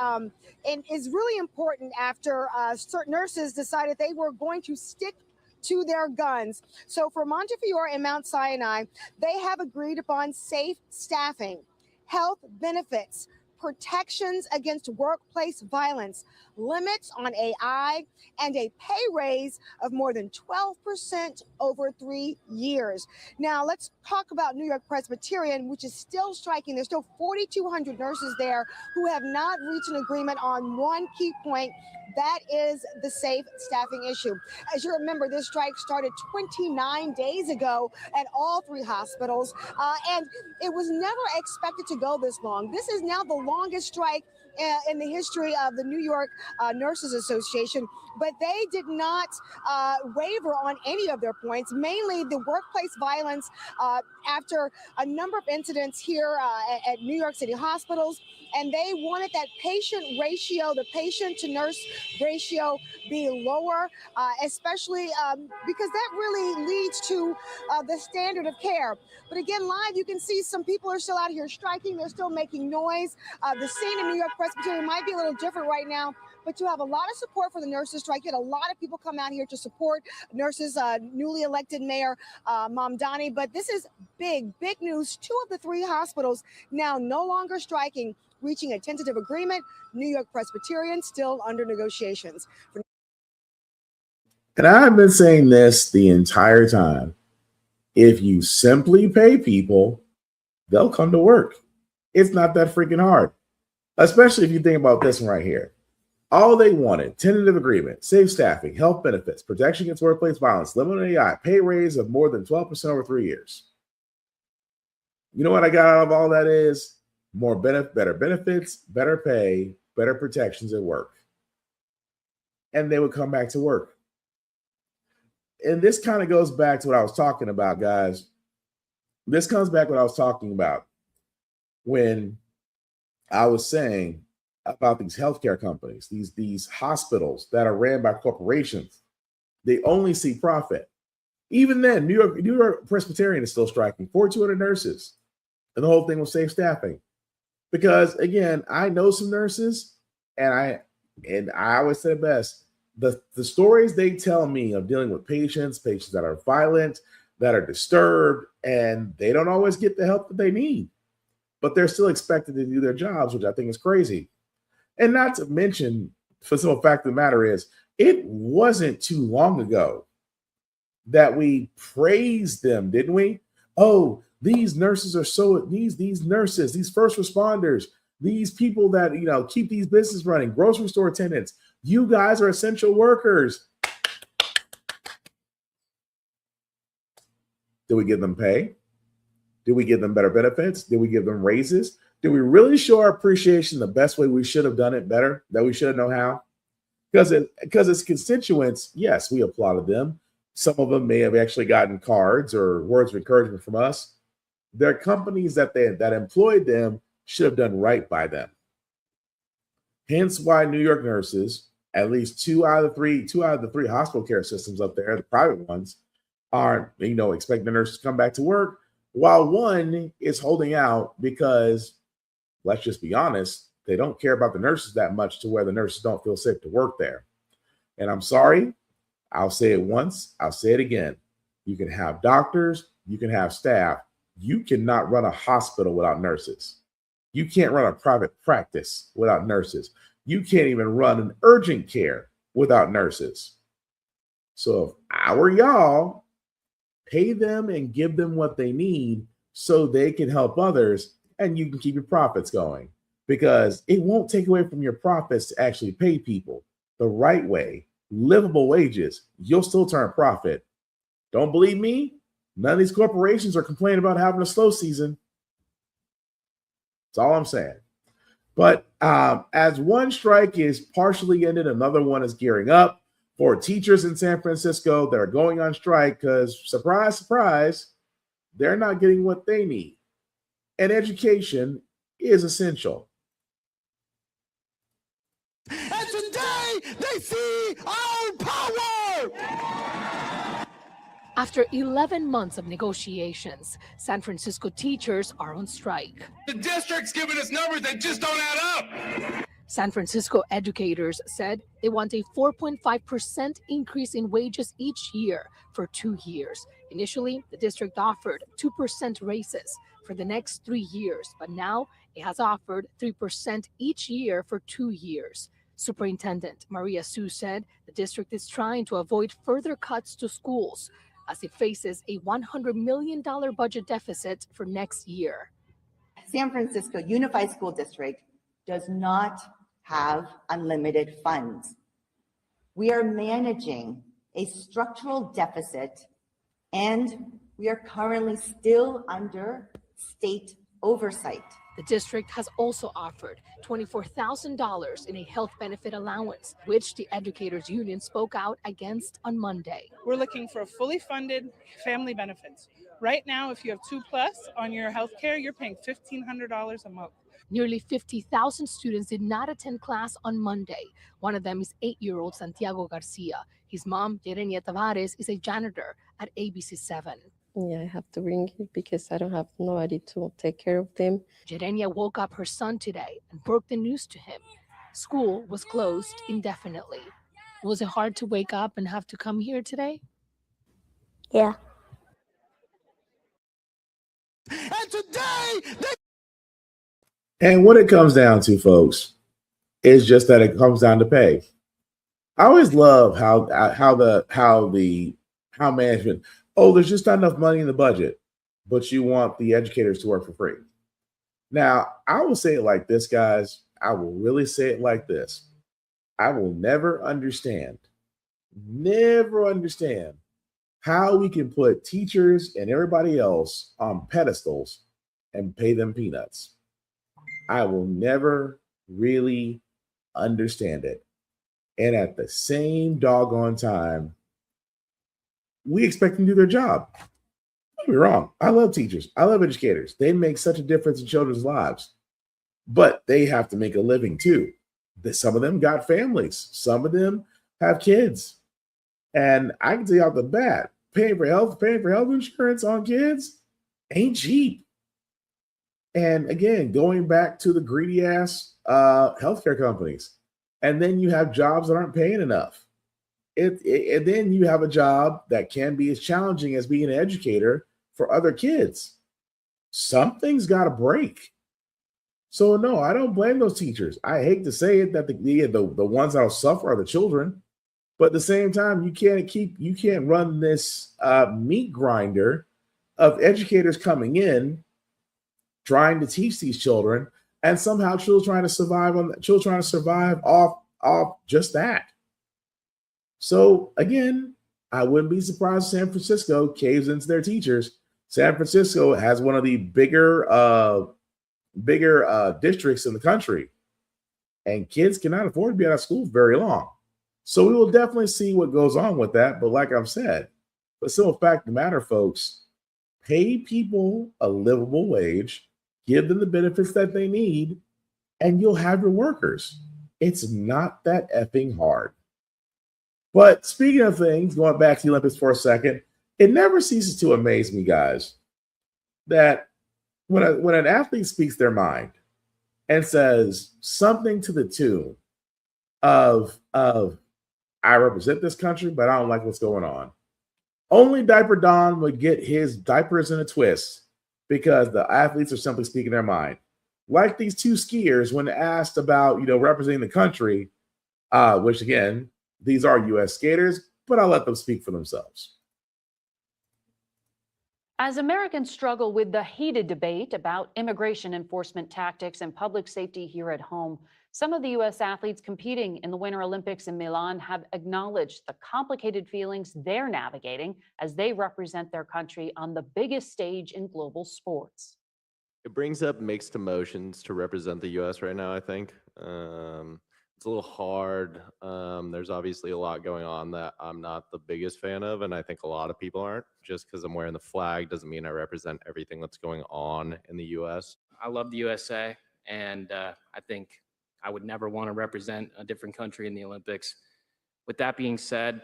is really important after certain nurses decided they were going to stick to their guns. So for Montefiore and Mount Sinai, they have agreed upon safe staffing, health benefits, protections against workplace violence, limits on AI, and a pay raise of more than 12% over 3 years. Now, let's talk about New York Presbyterian, which is still striking. There's still 4,200 nurses there who have not reached an agreement on one key point. That is the safe staffing issue. As you remember, this strike started 29 days ago at all 3 hospitals, and it was never expected to go this long. This is now the longest strike in the history of the New York Nurses Association, but they did not waver on any of their points, mainly the workplace violence after a number of incidents here at New York City hospitals, and they wanted that patient ratio, the patient to nurse ratio be lower, especially because that really leads to the standard of care. But again, live, you can see some people are still out here striking. They're still making noise. The scene in New York Presbyterian might be a little different right now, but you have a lot of support for the nurses strike. You had a lot of people come out here to support nurses, newly elected Mayor Mamdani. But this is big news. 2 of the 3 hospitals now no longer striking, reaching a tentative agreement. New York Presbyterian still under negotiations. And I've been saying this the entire time. If you simply pay people, they'll come to work. It's not that freaking hard, especially if you think about this one right here. All they wanted, tentative agreement, safe staffing, health benefits, protection against workplace violence, limit on AI, pay raise of more than 12% over 3 years. You know what I got out of all that is better benefits, better pay, better protections at work. And they would come back to work. And this kind of goes back to what I was talking about, guys. This comes back to what I was talking about when I was saying about these healthcare companies, these hospitals that are ran by corporations. They only see profit. Even then, New York Presbyterian is still striking, 4,200 nurses. And the whole thing was safe staffing. Because again, I know some nurses, and I always say it best. The stories they tell me of dealing with patients that are violent, that are disturbed, and they don't always get the help that they need, but they're still expected to do their jobs, which I think is crazy. And not to mention, for the simple fact of the matter is, it wasn't too long ago that we praised them, didn't we? Oh, these nurses are these nurses, these first responders, these people that keep these businesses running, grocery store attendants. You guys are essential workers. Did we give them pay? Did we give them better benefits? Did we give them raises? Did we really show our appreciation the best way we should have done it better, that we should have known how? Because as constituents, yes, we applauded them. Some of them may have actually gotten cards or words of encouragement from us. Their companies that employed them should have done right by them. Hence why New York nurses, at least two out of the three hospital care systems up there, the private ones, are expecting the nurses to come back to work, while one is holding out because, let's just be honest, they don't care about the nurses that much to where the nurses don't feel safe to work there. And I'm sorry, I'll say it once, I'll say it again. You can have doctors, you can have staff. You cannot run a hospital without nurses. You can't run a private practice without nurses. You can't even run an urgent care without nurses. So if I were y'all, pay them and give them what they need so they can help others and you can keep your profits going, because it won't take away from your profits to actually pay people the right way, livable wages. You'll still turn profit. Don't believe me? None of these corporations are complaining about having a slow season. That's all I'm saying. But as one strike is partially ended, another one is gearing up for teachers in San Francisco that are going on strike because, surprise, surprise, they're not getting what they need. And education is essential. And today they see our power! After 11 months of negotiations, San Francisco teachers are on strike. The district's giving us numbers that just don't add up. San Francisco educators said they want a 4.5% increase in wages each year for 2 years. Initially, the district offered 2% raises for the next 3 years, but now it has offered 3% each year for 2 years. Superintendent Maria Su said the district is trying to avoid further cuts to schools as it faces a $100 million budget deficit for next year. San Francisco Unified School District does not have unlimited funds. We are managing a structural deficit, and we are currently still under state oversight. The district has also offered $24,000 in a health benefit allowance, which the educators union spoke out against on Monday. We're looking for fully funded family benefits. Right now, if you have 2+ on your health care, you're paying $1,500 a month. Nearly 50,000 students did not attend class on Monday. One of them is 8-year-old Santiago Garcia. His mom, Yerenia Tavares, is a janitor at ABC 7. Yeah, I have to bring it because I don't have nobody to take care of them. Yerenia woke up her son today and broke the news to him. School was closed indefinitely. Was it hard to wake up and have to come here today? Yeah. And today they And what it comes down to, folks, is just that it comes down to pay. I always love how management, oh, there's just not enough money in the budget, but you want the educators to work for free. Now, I will say it like this, guys. I will really say it like this. I will never understand how we can put teachers and everybody else on pedestals and pay them peanuts. I will never really understand it. And at the same doggone time, we expect them to do their job. Don't get me wrong. I love teachers. I love educators. They make such a difference in children's lives. But they have to make a living too. Some of them got families. Some of them have kids. And I can tell you off the bat, paying for health insurance on kids ain't cheap. And again, going back to the greedy ass healthcare companies. And then you have jobs that aren't paying enough. And then you have a job that can be as challenging as being an educator for other kids. Something's got to break. So no, I don't blame those teachers. I hate to say it that the ones that'll suffer are the children. But at the same time, you can't run this meat grinder of educators coming in, trying to teach these children, and somehow children trying to survive off just that. So again, I wouldn't be surprised if San Francisco caves into their teachers. San Francisco has one of the bigger districts in the country, and kids cannot afford to be out of school very long. So we will definitely see what goes on with that. But like I've said, the simple fact of the matter, folks, pay people a livable wage, give them the benefits that they need, and you'll have your workers. It's not that effing hard. But speaking of things, going back to the Olympics for a second, it never ceases to amaze me, guys, that when an athlete speaks their mind and says something to the tune of I represent this country, but I don't like what's going on. Only Diaper Don would get his diapers in a twist because the athletes are simply speaking their mind. Like these two skiers, when asked about, representing the country, which again, these are U.S. skaters, but I'll let them speak for themselves. As Americans struggle with the heated debate about immigration enforcement tactics and public safety here at home, some of the U.S. athletes competing in the Winter Olympics in Milan have acknowledged the complicated feelings they're navigating as they represent their country on the biggest stage in global sports. It brings up mixed emotions to represent the U.S. right now, I think. It's a little hard. There's obviously a lot going on that I'm not the biggest fan of, and I think a lot of people aren't. Just because I'm wearing the flag doesn't mean I represent everything that's going on in the U.S. I love the USA, and I think I would never want to represent a different country in the Olympics. With that being said,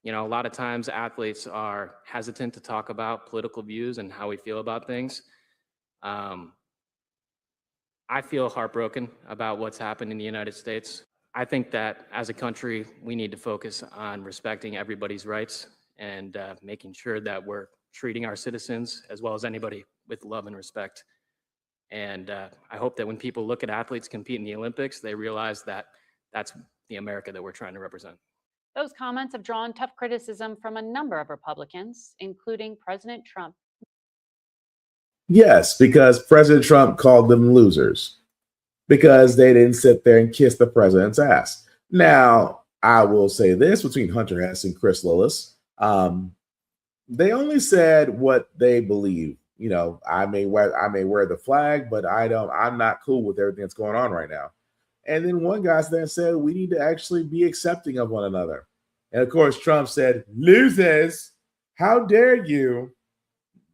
you know, a lot of times athletes are hesitant to talk about political views and how we feel about things. I feel heartbroken about what's happened in the United States. I think that as a country, we need to focus on respecting everybody's rights and making sure that we're treating our citizens as well as anybody with love and respect. And I hope that when people look at athletes compete in the Olympics, they realize that that's the America that we're trying to represent. Those comments have drawn tough criticism from a number of Republicans, including President Trump. Yes, because President Trump called them losers because they didn't sit there and kiss the president's ass. Now, I will say this between Hunter Hess and Chris Lillis. They only said what they believe. You know, I may wear the flag, but I'm not cool with everything that's going on right now. And then one guy then said, we need to actually be accepting of one another. And of course, Trump said, losers, how dare you?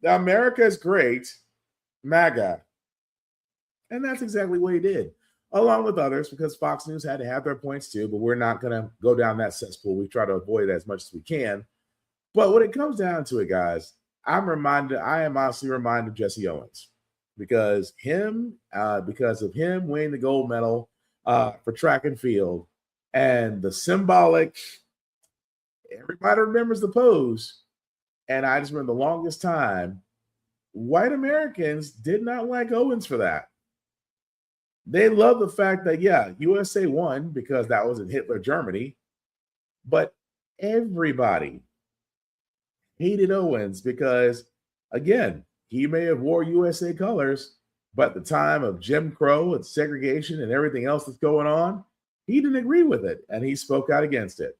America is great, MAGA. And that's exactly what he did, along with others, because Fox News had to have their points too, but we're not going to go down that cesspool. We try to avoid it as much as we can. But when it comes down to it, guys, I am honestly reminded of Jesse Owens because of him winning the gold medal for track and field and the symbolic, everybody remembers the pose. And I just remember the longest time, white Americans did not like Owens for that. They love the fact that, yeah, USA won because that was in Hitler Germany, but everybody hated Owens because, again, he may have wore USA colors, but at the time of Jim Crow and segregation and everything else that's going on, he didn't agree with it, and he spoke out against it.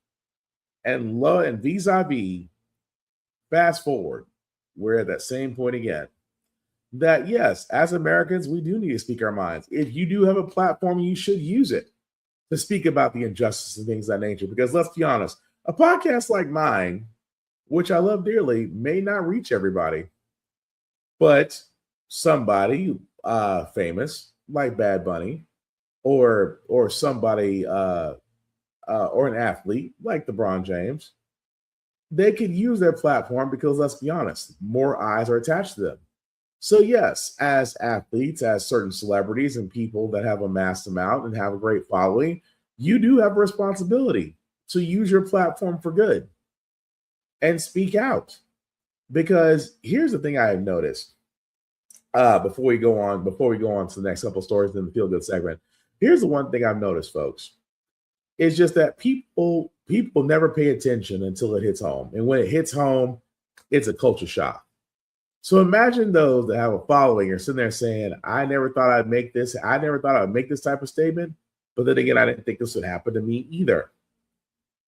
And vis-a-vis, fast forward, we're at that same point again. That yes, as Americans, we do need to speak our minds. If you do have a platform, you should use it to speak about the injustice and things of that nature. Because let's be honest, a podcast like mine, which I love dearly, may not reach everybody, but somebody famous like Bad Bunny, or somebody or an athlete like LeBron James, they could use their platform because let's be honest, more eyes are attached to them. So yes, as athletes, as certain celebrities and people that have amassed amount and have a great following, you do have a responsibility to use your platform for good and speak out. Because here's the thing I have noticed before we go on to the next couple of stories in the feel good segment. Here's the one thing I've noticed, folks. It's just that people never pay attention until it hits home. And when it hits home, it's a culture shock. So imagine those that have a following are sitting there saying, I never thought I'd make this. I never thought I'd make this type of statement. But then again, I didn't think this would happen to me either.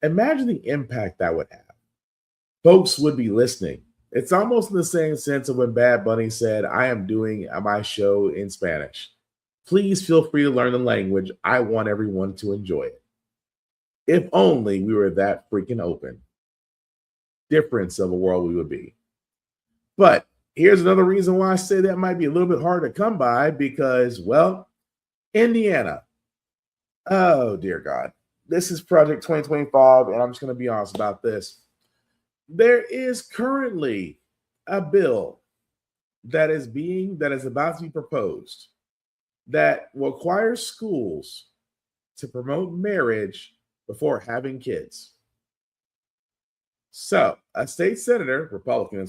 Imagine the impact that would have. Folks would be listening. It's almost in the same sense of when Bad Bunny said, I am doing my show in Spanish. Please feel free to learn the language. I want everyone to enjoy it. If only we were that freaking open. Difference of a world we would be. But here's another reason why I say that might be a little bit hard to come by because, well, Indiana. Oh, dear God. This is Project 2025, and I'm just going to be honest about this. There is currently a bill that is about to be proposed that requires schools to promote marriage before having kids. So, a state senator, Republican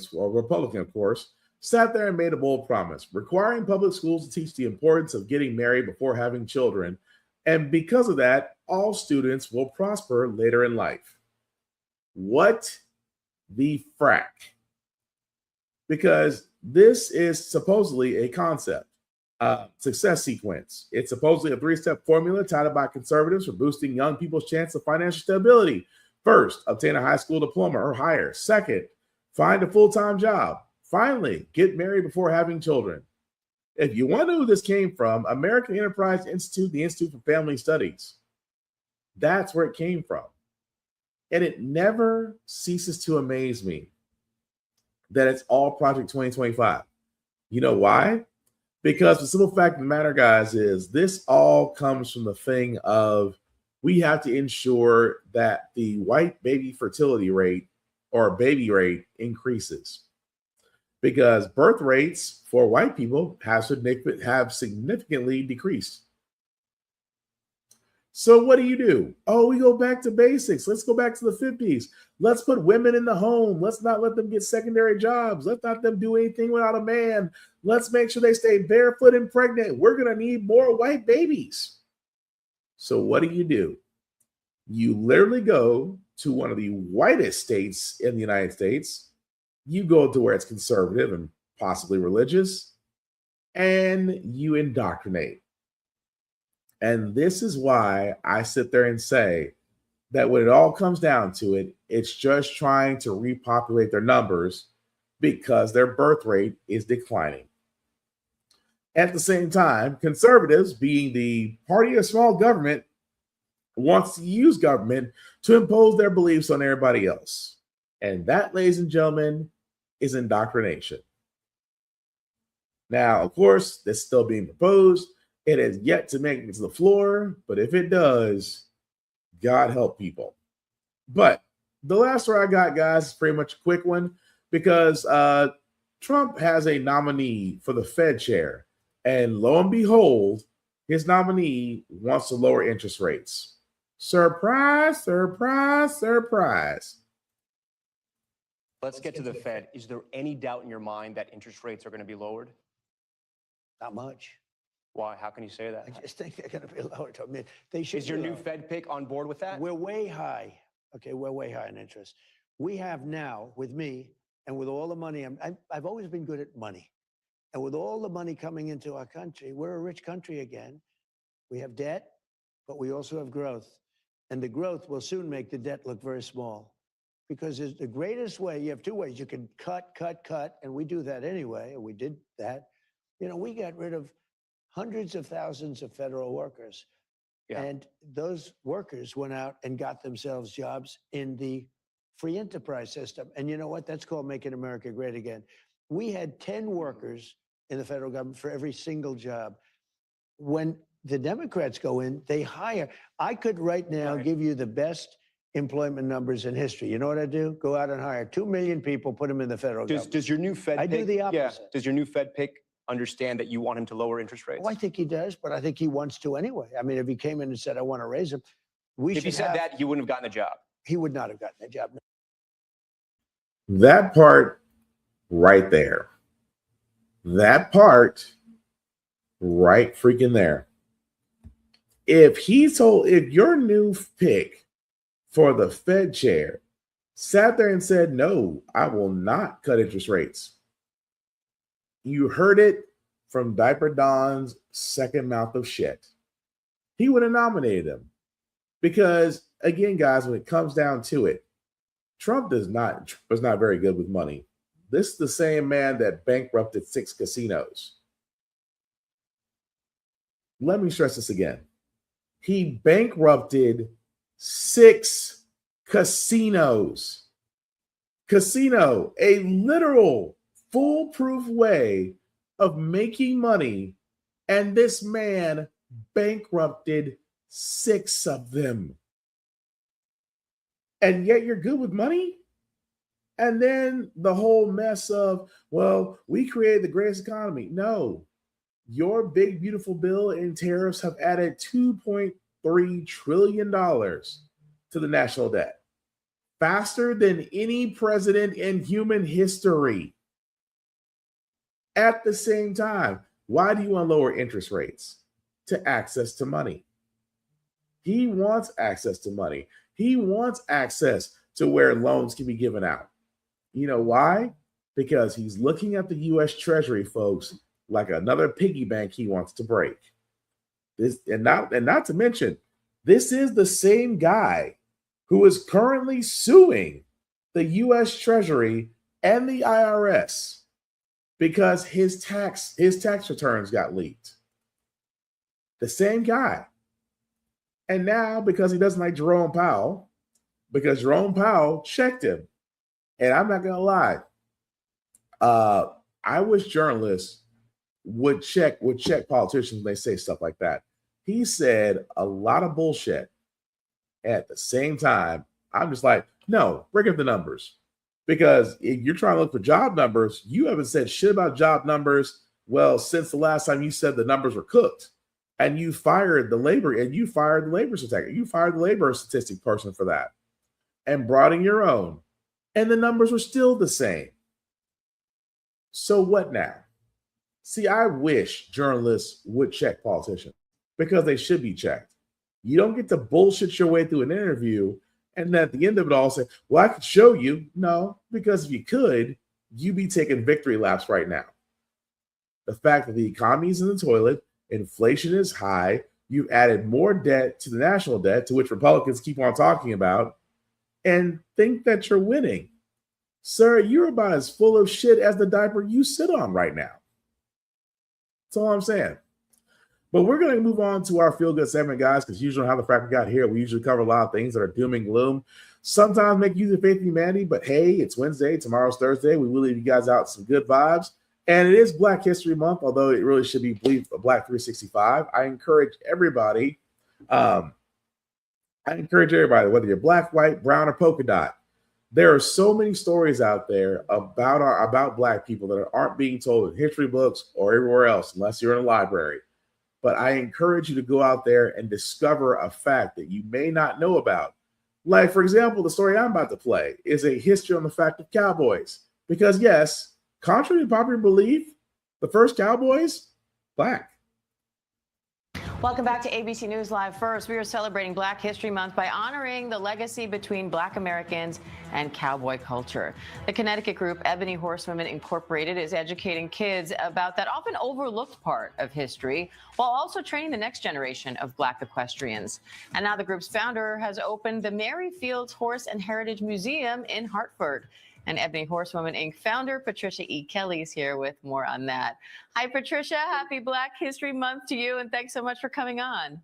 of course, sat there and made a bold promise, requiring public schools to teach the importance of getting married before having children. And because of that, all students will prosper later in life. What the frack? Because this is supposedly a concept, success sequence. It's supposedly a 3-step formula touted by conservatives for boosting young people's chance of financial stability. First, obtain a high school diploma or higher. Second, find a full-time job. Finally, get married before having children. If you wonder who this came from, American Enterprise Institute, the Institute for Family Studies. That's where it came from. And it never ceases to amaze me that it's all Project 2025. You know why? Because the simple fact of the matter, guys, is this all comes from the thing of we have to ensure that the white baby fertility rate or baby rate increases. Because birth rates for white people have significantly decreased. So what do? Oh, we go back to basics. Let's go back to the 50s. Let's put women in the home. Let's not let them get secondary jobs. Let's not let them do anything without a man. Let's make sure they stay barefoot and pregnant. We're going to need more white babies. So what do? You literally go to one of the whitest states in the United States. You go to where it's conservative and possibly religious, and you indoctrinate. And this is why I sit there and say that when it all comes down to it, it's just trying to repopulate their numbers because their birth rate is declining. At the same time, conservatives, being the party of small government, wants to use government to impose their beliefs on everybody else. And that, ladies and gentlemen, is indoctrination. Now, of course, this is still being proposed. It has yet to make it to the floor, but if it does, God help people. But the last one I got, guys, is pretty much a quick one because Trump has a nominee for the Fed chair. And lo and behold, his nominee wants to lower interest rates. Surprise, surprise, surprise. Let's get to the Fed. Is there any doubt in your mind that interest rates are going to be lowered? Not much. Why? How can you say that? I just think they're going to be lowered. I mean, they should. Is your new Fed pick on board with that? We're way high. Okay, we're way high in interest. We have now, with me and with all the money, I've always been good at money. And with all the money coming into our country, we're a rich country again. We have debt, but we also have growth. And the growth will soon make the debt look very small. Because it's the greatest way, you have two ways. You can cut, and we do that anyway, and we did that. You know, we got rid of hundreds of thousands of federal workers. Yeah. And those workers went out and got themselves jobs in the free enterprise system. And you know what? That's called making America great again. We had 10 workers in the federal government for every single job. When the Democrats go in, they hire. I could right now give you the best employment numbers in history. You know what I do? Go out and hire 2 million people, put them in the federal government. Does your new Fed I pick, do the opposite. Yeah. Does your new Fed pick understand that you want him to lower interest rates? Oh, I think he does, but I think he wants to anyway. I mean, if he came in and said, I want to raise them, if he said that, he wouldn't have gotten the job. He would not have gotten the job. That part right there. That part right freaking there. If your new pick for the Fed chair sat there and said, no, I will not cut interest rates. You heard it from Diaper Don's second mouth of shit. He would have nominated him. Because, again, guys, when it comes down to it, Trump was not very good with money. This is the same man that bankrupted 6 casinos. Let me stress this again. He bankrupted 6 casinos. Casino, a literal foolproof way of making money, and this man bankrupted 6 of them. And yet you're good with money? And then the whole mess of, well, we created the greatest economy. No, your big, beautiful bill in tariffs have added $2.3 trillion to the national debt. Faster than any president in human history. At the same time, why do you want to lower interest rates? To access to money. He wants access to money. He wants access to where loans can be given out. You know why? Because he's looking at the U.S. Treasury, folks, like another piggy bank he wants to break. This and not to mention, this is the same guy who is currently suing the U.S. Treasury and the IRS because his tax returns got leaked. The same guy. And now, because he doesn't like Jerome Powell, because Jerome Powell checked him. And I'm not going to lie. I wish journalists would check politicians when they say stuff like that. He said a lot of bullshit. At the same time, I'm just like, no, bring up the numbers. Because if you're trying to look for job numbers, you haven't said shit about job numbers. Well, since the last time you said the numbers were cooked, and you fired the labor statistic person for that, and brought in your own, and the numbers were still the same. So what now? See, I wish journalists would check politicians because they should be checked. You don't get to bullshit your way through an interview and then at the end of it all say, well, I could show you. No, because if you could, you'd be taking victory laps right now. The fact that the economy is in the toilet, inflation is high, you've added more debt to the national debt, to which Republicans keep on talking about, and think that you're winning. Sir, you're about as full of shit as the diaper you sit on right now. That's all I'm saying. But we're going to move on to our feel-good segment, guys, because usually how the Frack We Got Here, we usually cover a lot of things that are doom and gloom. Sometimes make use of faith in humanity, but hey, it's Wednesday, tomorrow's Thursday. We will leave you guys out some good vibes. And it is Black History Month, although it really should be Black 365. I encourage everybody, whether you're black, white, brown, or polka dot, there are so many stories out there about Black people that aren't being told in history books or everywhere else, unless you're in a library. But I encourage you to go out there and discover a fact that you may not know about. Like, for example, the story I'm about to play is a history on the fact of cowboys. Because, yes, contrary to popular belief, the first cowboys, Black. Welcome back to ABC News Live. First, we are celebrating Black History Month by honoring the legacy between Black Americans and cowboy culture. The Connecticut group Ebony Horsewomen Incorporated is educating kids about that often overlooked part of history, while also training the next generation of Black equestrians. And now the group's founder has opened the Mary Fields Horse and Heritage Museum in Hartford. And Ebony Horsewoman Inc. founder Patricia E. Kelly is here with more on that. Hi, Patricia. Happy Black History Month to you, and thanks so much for coming on.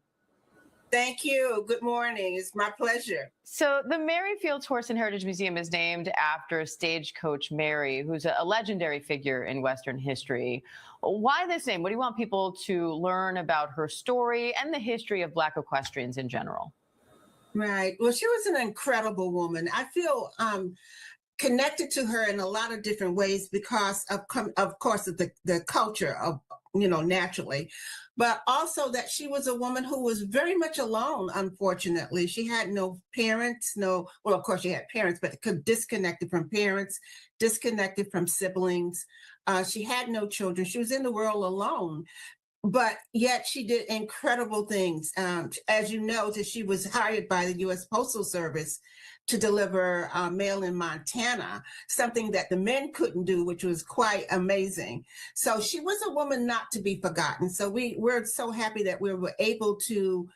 Thank you. Good morning. It's my pleasure. So the Mary Fields Horse and Heritage Museum is named after Stagecoach Mary, who's a legendary figure in Western history. Why this name? What do you want people to learn about her story and the history of Black equestrians in general? Right. Well, she was an incredible woman. I feel connected to her in a lot of different ways because of course, the culture of, naturally, but also that she was a woman who was very much alone, unfortunately. She had no parents, well, of course she had parents, but disconnected from parents, disconnected from siblings. She had no children. She was in the world alone. But yet she did incredible things. As you know, she was hired by the U.S. Postal Service to deliver mail in Montana, something that the men couldn't do, which was quite amazing. So she was a woman not to be forgotten. So we're so happy that we were able to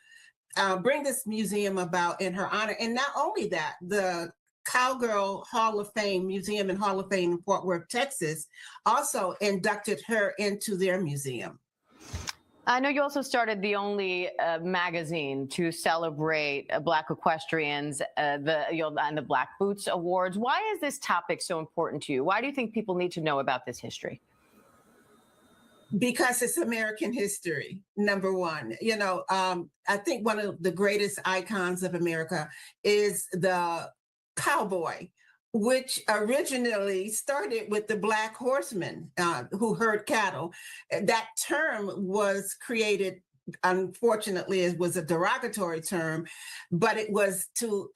bring this museum about in her honor. And not only that, the Cowgirl Hall of Fame Museum and Hall of Fame in Fort Worth, Texas, also inducted her into their museum. I know you also started the only magazine to celebrate Black equestrians, and the Black Boots Awards. Why is this topic so important to you? Why do you think people need to know about this history? Because it's American history, number one. I think one of the greatest icons of America is the cowboy, which originally started with the Black horsemen who herd cattle. That term was created, unfortunately, it was a derogatory term, but it was to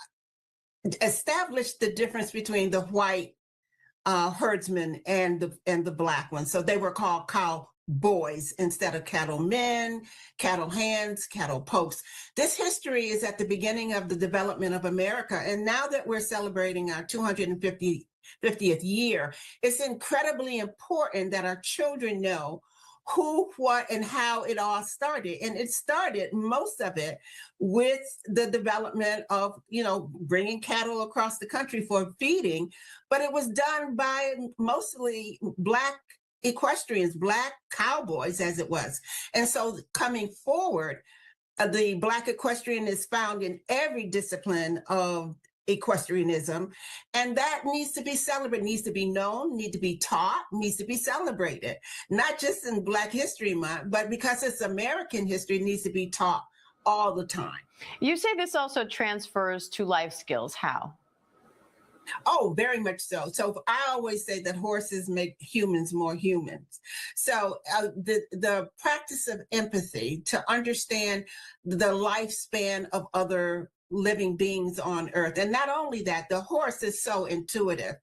establish the difference between the white herdsmen and the Black ones. So they were called cowboys instead of cattlemen, cattle hands, cattle pokes. This history is at the beginning of the development of America. And now that we're celebrating our 250th year, it's incredibly important that our children know who, what, and how it all started. And it started, most of it, with the development of, bringing cattle across the country for feeding, but it was done by mostly Black equestrians, Black cowboys, as it was. And so coming forward, The Black equestrian is found in every discipline of equestrianism, and that needs to be celebrated, needs to be known, needs to be taught, needs to be celebrated, not just in Black History Month, but because it's American history, it needs to be taught all the time. You say this also transfers to life skills. How? Oh, very much so. So I always say that horses make humans more humans. So the practice of empathy, to understand the lifespan of other living beings on earth. And not only that, the horse is so intuitive,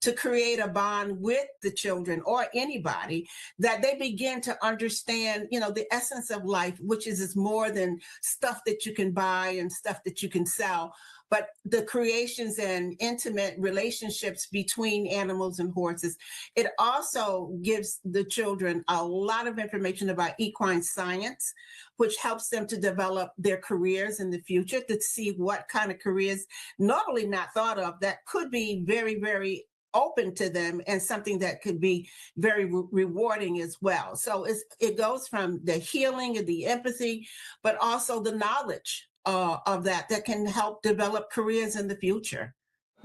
to create a bond with the children or anybody, that they begin to understand, the essence of life, which is more than stuff that you can buy and stuff that you can sell, but the creations and intimate relationships between animals and horses. It also gives the children a lot of information about equine science, which helps them to develop their careers in the future, to see what kind of careers normally not thought of that could be very, very open to them, and something that could be very rewarding as well. So it goes from the healing and the empathy, but also the knowledge of that can help develop careers in the future.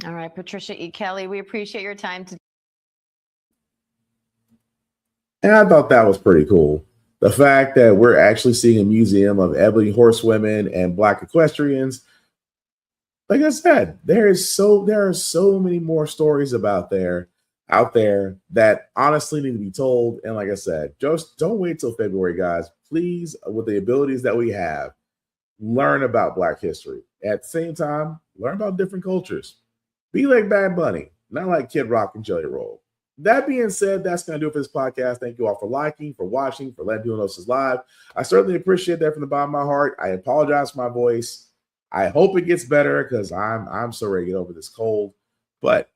All right, Patricia E. Kelly, we appreciate your time today. And I thought that was pretty cool. The fact that we're actually seeing a museum of ebony horsewomen and Black equestrians. Like I said, there are so many more stories out there that honestly need to be told. And like I said, just don't wait till February, guys. Please, with the abilities that we have, learn about Black history. At the same time, learn about different cultures. Be like Bad Bunny, not like Kid Rock and Jelly Roll. That being said, that's going to do it for this podcast. Thank you all for liking, for watching, for letting people know this is live. I certainly appreciate that from the bottom of my heart. I apologize for my voice. I hope it gets better because I'm so ready to get over this cold. But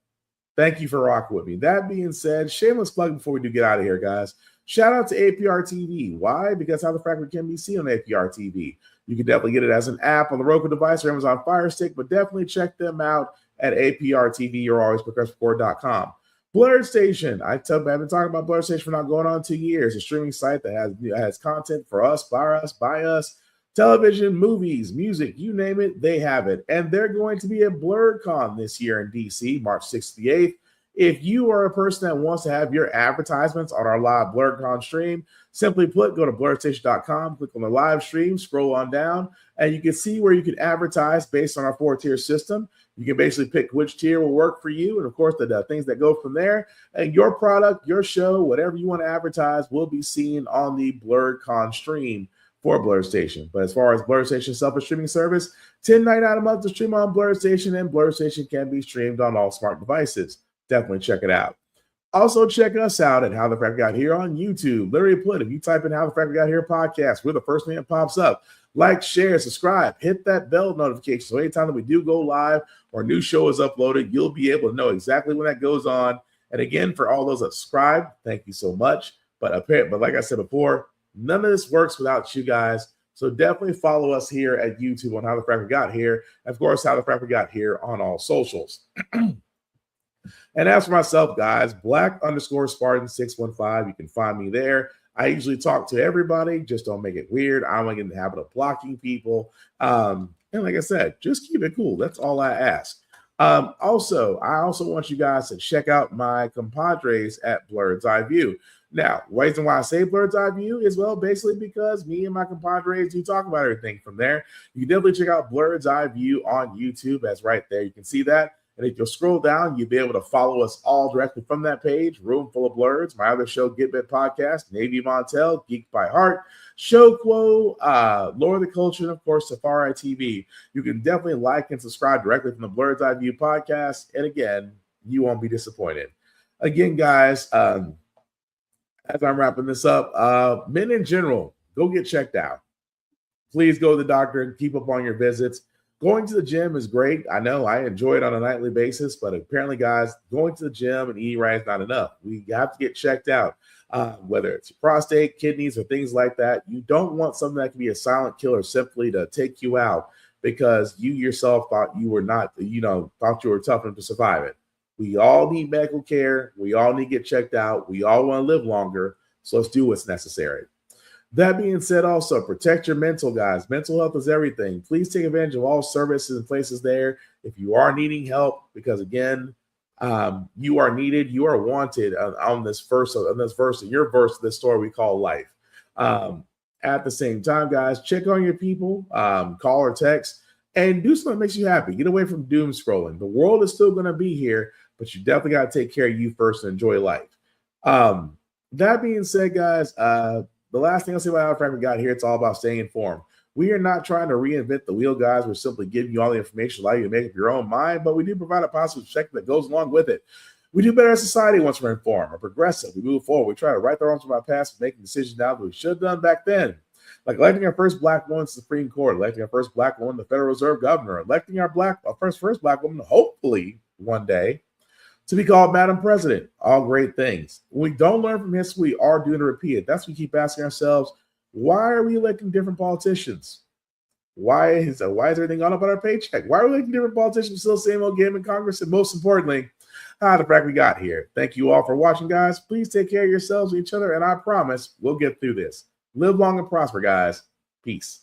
thank you for rocking with me. That being said, shameless plug before we do get out of here, guys. Shout out to APR TV. Why? Because How the Frack We can be seen on APR TV. You can definitely get it as an app on the Roku device or Amazon Fire Stick, but definitely check them out at APR TV or alwaysprogressivecore.com. Blurred Station. I've been talking about Blurred Station for not going on 2 years. A streaming site that has content for us, by us, television, movies, music, you name it, they have it. And they're going to be at BlurredCon this year in DC, March 6th to the 8th. If you are a person that wants to have your advertisements on our live BlurredCon stream, simply put, go to blurredstation.com, click on the live stream, scroll on down, and you can see where you can advertise based on our 4-tier system. You can basically pick which tier will work for you. And of course, the things that go from there, and your product, your show, whatever you want to advertise will be seen on the BlurredCon stream for Blurred Station. But as far as Blurred Station's self-streaming service, $10.99 a month to stream on Blurred Station, and Blurred Station can be streamed on all smart devices. Definitely check it out. Also, check us out at How the Frack Got Here on YouTube. Literally put, if you type in How the Frack We Got Here podcast, we're the first thing that pops up. Like, share, subscribe, hit that bell notification. So anytime that we do go live or a new show is uploaded, you'll be able to know exactly when that goes on. And again, for all those that subscribe, thank you so much. But like I said before, none of this works without you guys. So definitely follow us here at YouTube on How the Frack We Got Here. And of course, How the Frack We Got Here on all socials. And as for myself, guys, Black_Spartan615. You can find me there. I usually talk to everybody. Just don't make it weird. I don't get in the habit of blocking people. And like I said, just keep it cool. That's all I ask. Also, I also want you guys to check out my compadres at Blurred's Eye View. Now, the reason why I say Blurred's Eye View is, well, basically because me and my compadres do talk about everything from there. You can definitely check out Blurred's Eye View on YouTube. That's right there. You can see that. And if you'll scroll down, you'll be able to follow us all directly from that page. Room Full of Blurs, my other show, Get Bit Podcast, Navy Montel, Geek by Heart, Show Quo, Lore of the Culture, and of course, Safari TV. You can definitely like and subscribe directly from the Blurred's Eye View podcast. And again, you won't be disappointed. Again, guys, as I'm wrapping this up, men in general, go get checked out. Please go to the doctor and keep up on your visits. Going to the gym is great. I know I enjoy it on a nightly basis, but apparently, guys, going to the gym and eating right is not enough. We have to get checked out, whether it's your prostate, kidneys, or things like that. You don't want something that can be a silent killer simply to take you out because you yourself thought you were not, thought you were tough enough to survive it. We all need medical care. We all need to get checked out. We all want to live longer. So let's do what's necessary. That being said, also protect your mental, guys. Mental health is everything. Please take advantage of all services and places there if you are needing help, because again, you are needed, you are wanted on this verse in your verse of this story we call life. At the same time, guys, check on your people, call or text, and do something that makes you happy. Get away from doom scrolling. The world is still going to be here, but you definitely got to take care of you first and enjoy life. That being said, guys, the last thing I'll say about how Frack We Got Here, it's all about staying informed. We are not trying to reinvent the wheel, guys. We're simply giving you all the information, allow you to make up your own mind, but we do provide a positive perspective that goes along with it. We do better as society once we're informed. We're progressive. We move forward. We try to right the wrongs from our past and making decisions now that we should have done back then. Like electing our first black woman to the Supreme Court, electing our first black woman to the Federal Reserve Governor, electing our first black woman, hopefully one day, to be called Madam President. All great things. When we don't learn from history, we are doomed to repeat it. That's what we keep asking ourselves. Why are we electing different politicians? Why is everything all about our paycheck? Why are we electing different politicians, still the same old game in Congress? And most importantly, the Frack We Got Here. Thank you all for watching, guys. Please take care of yourselves and each other, and I promise we'll get through this. Live long and prosper, guys. Peace.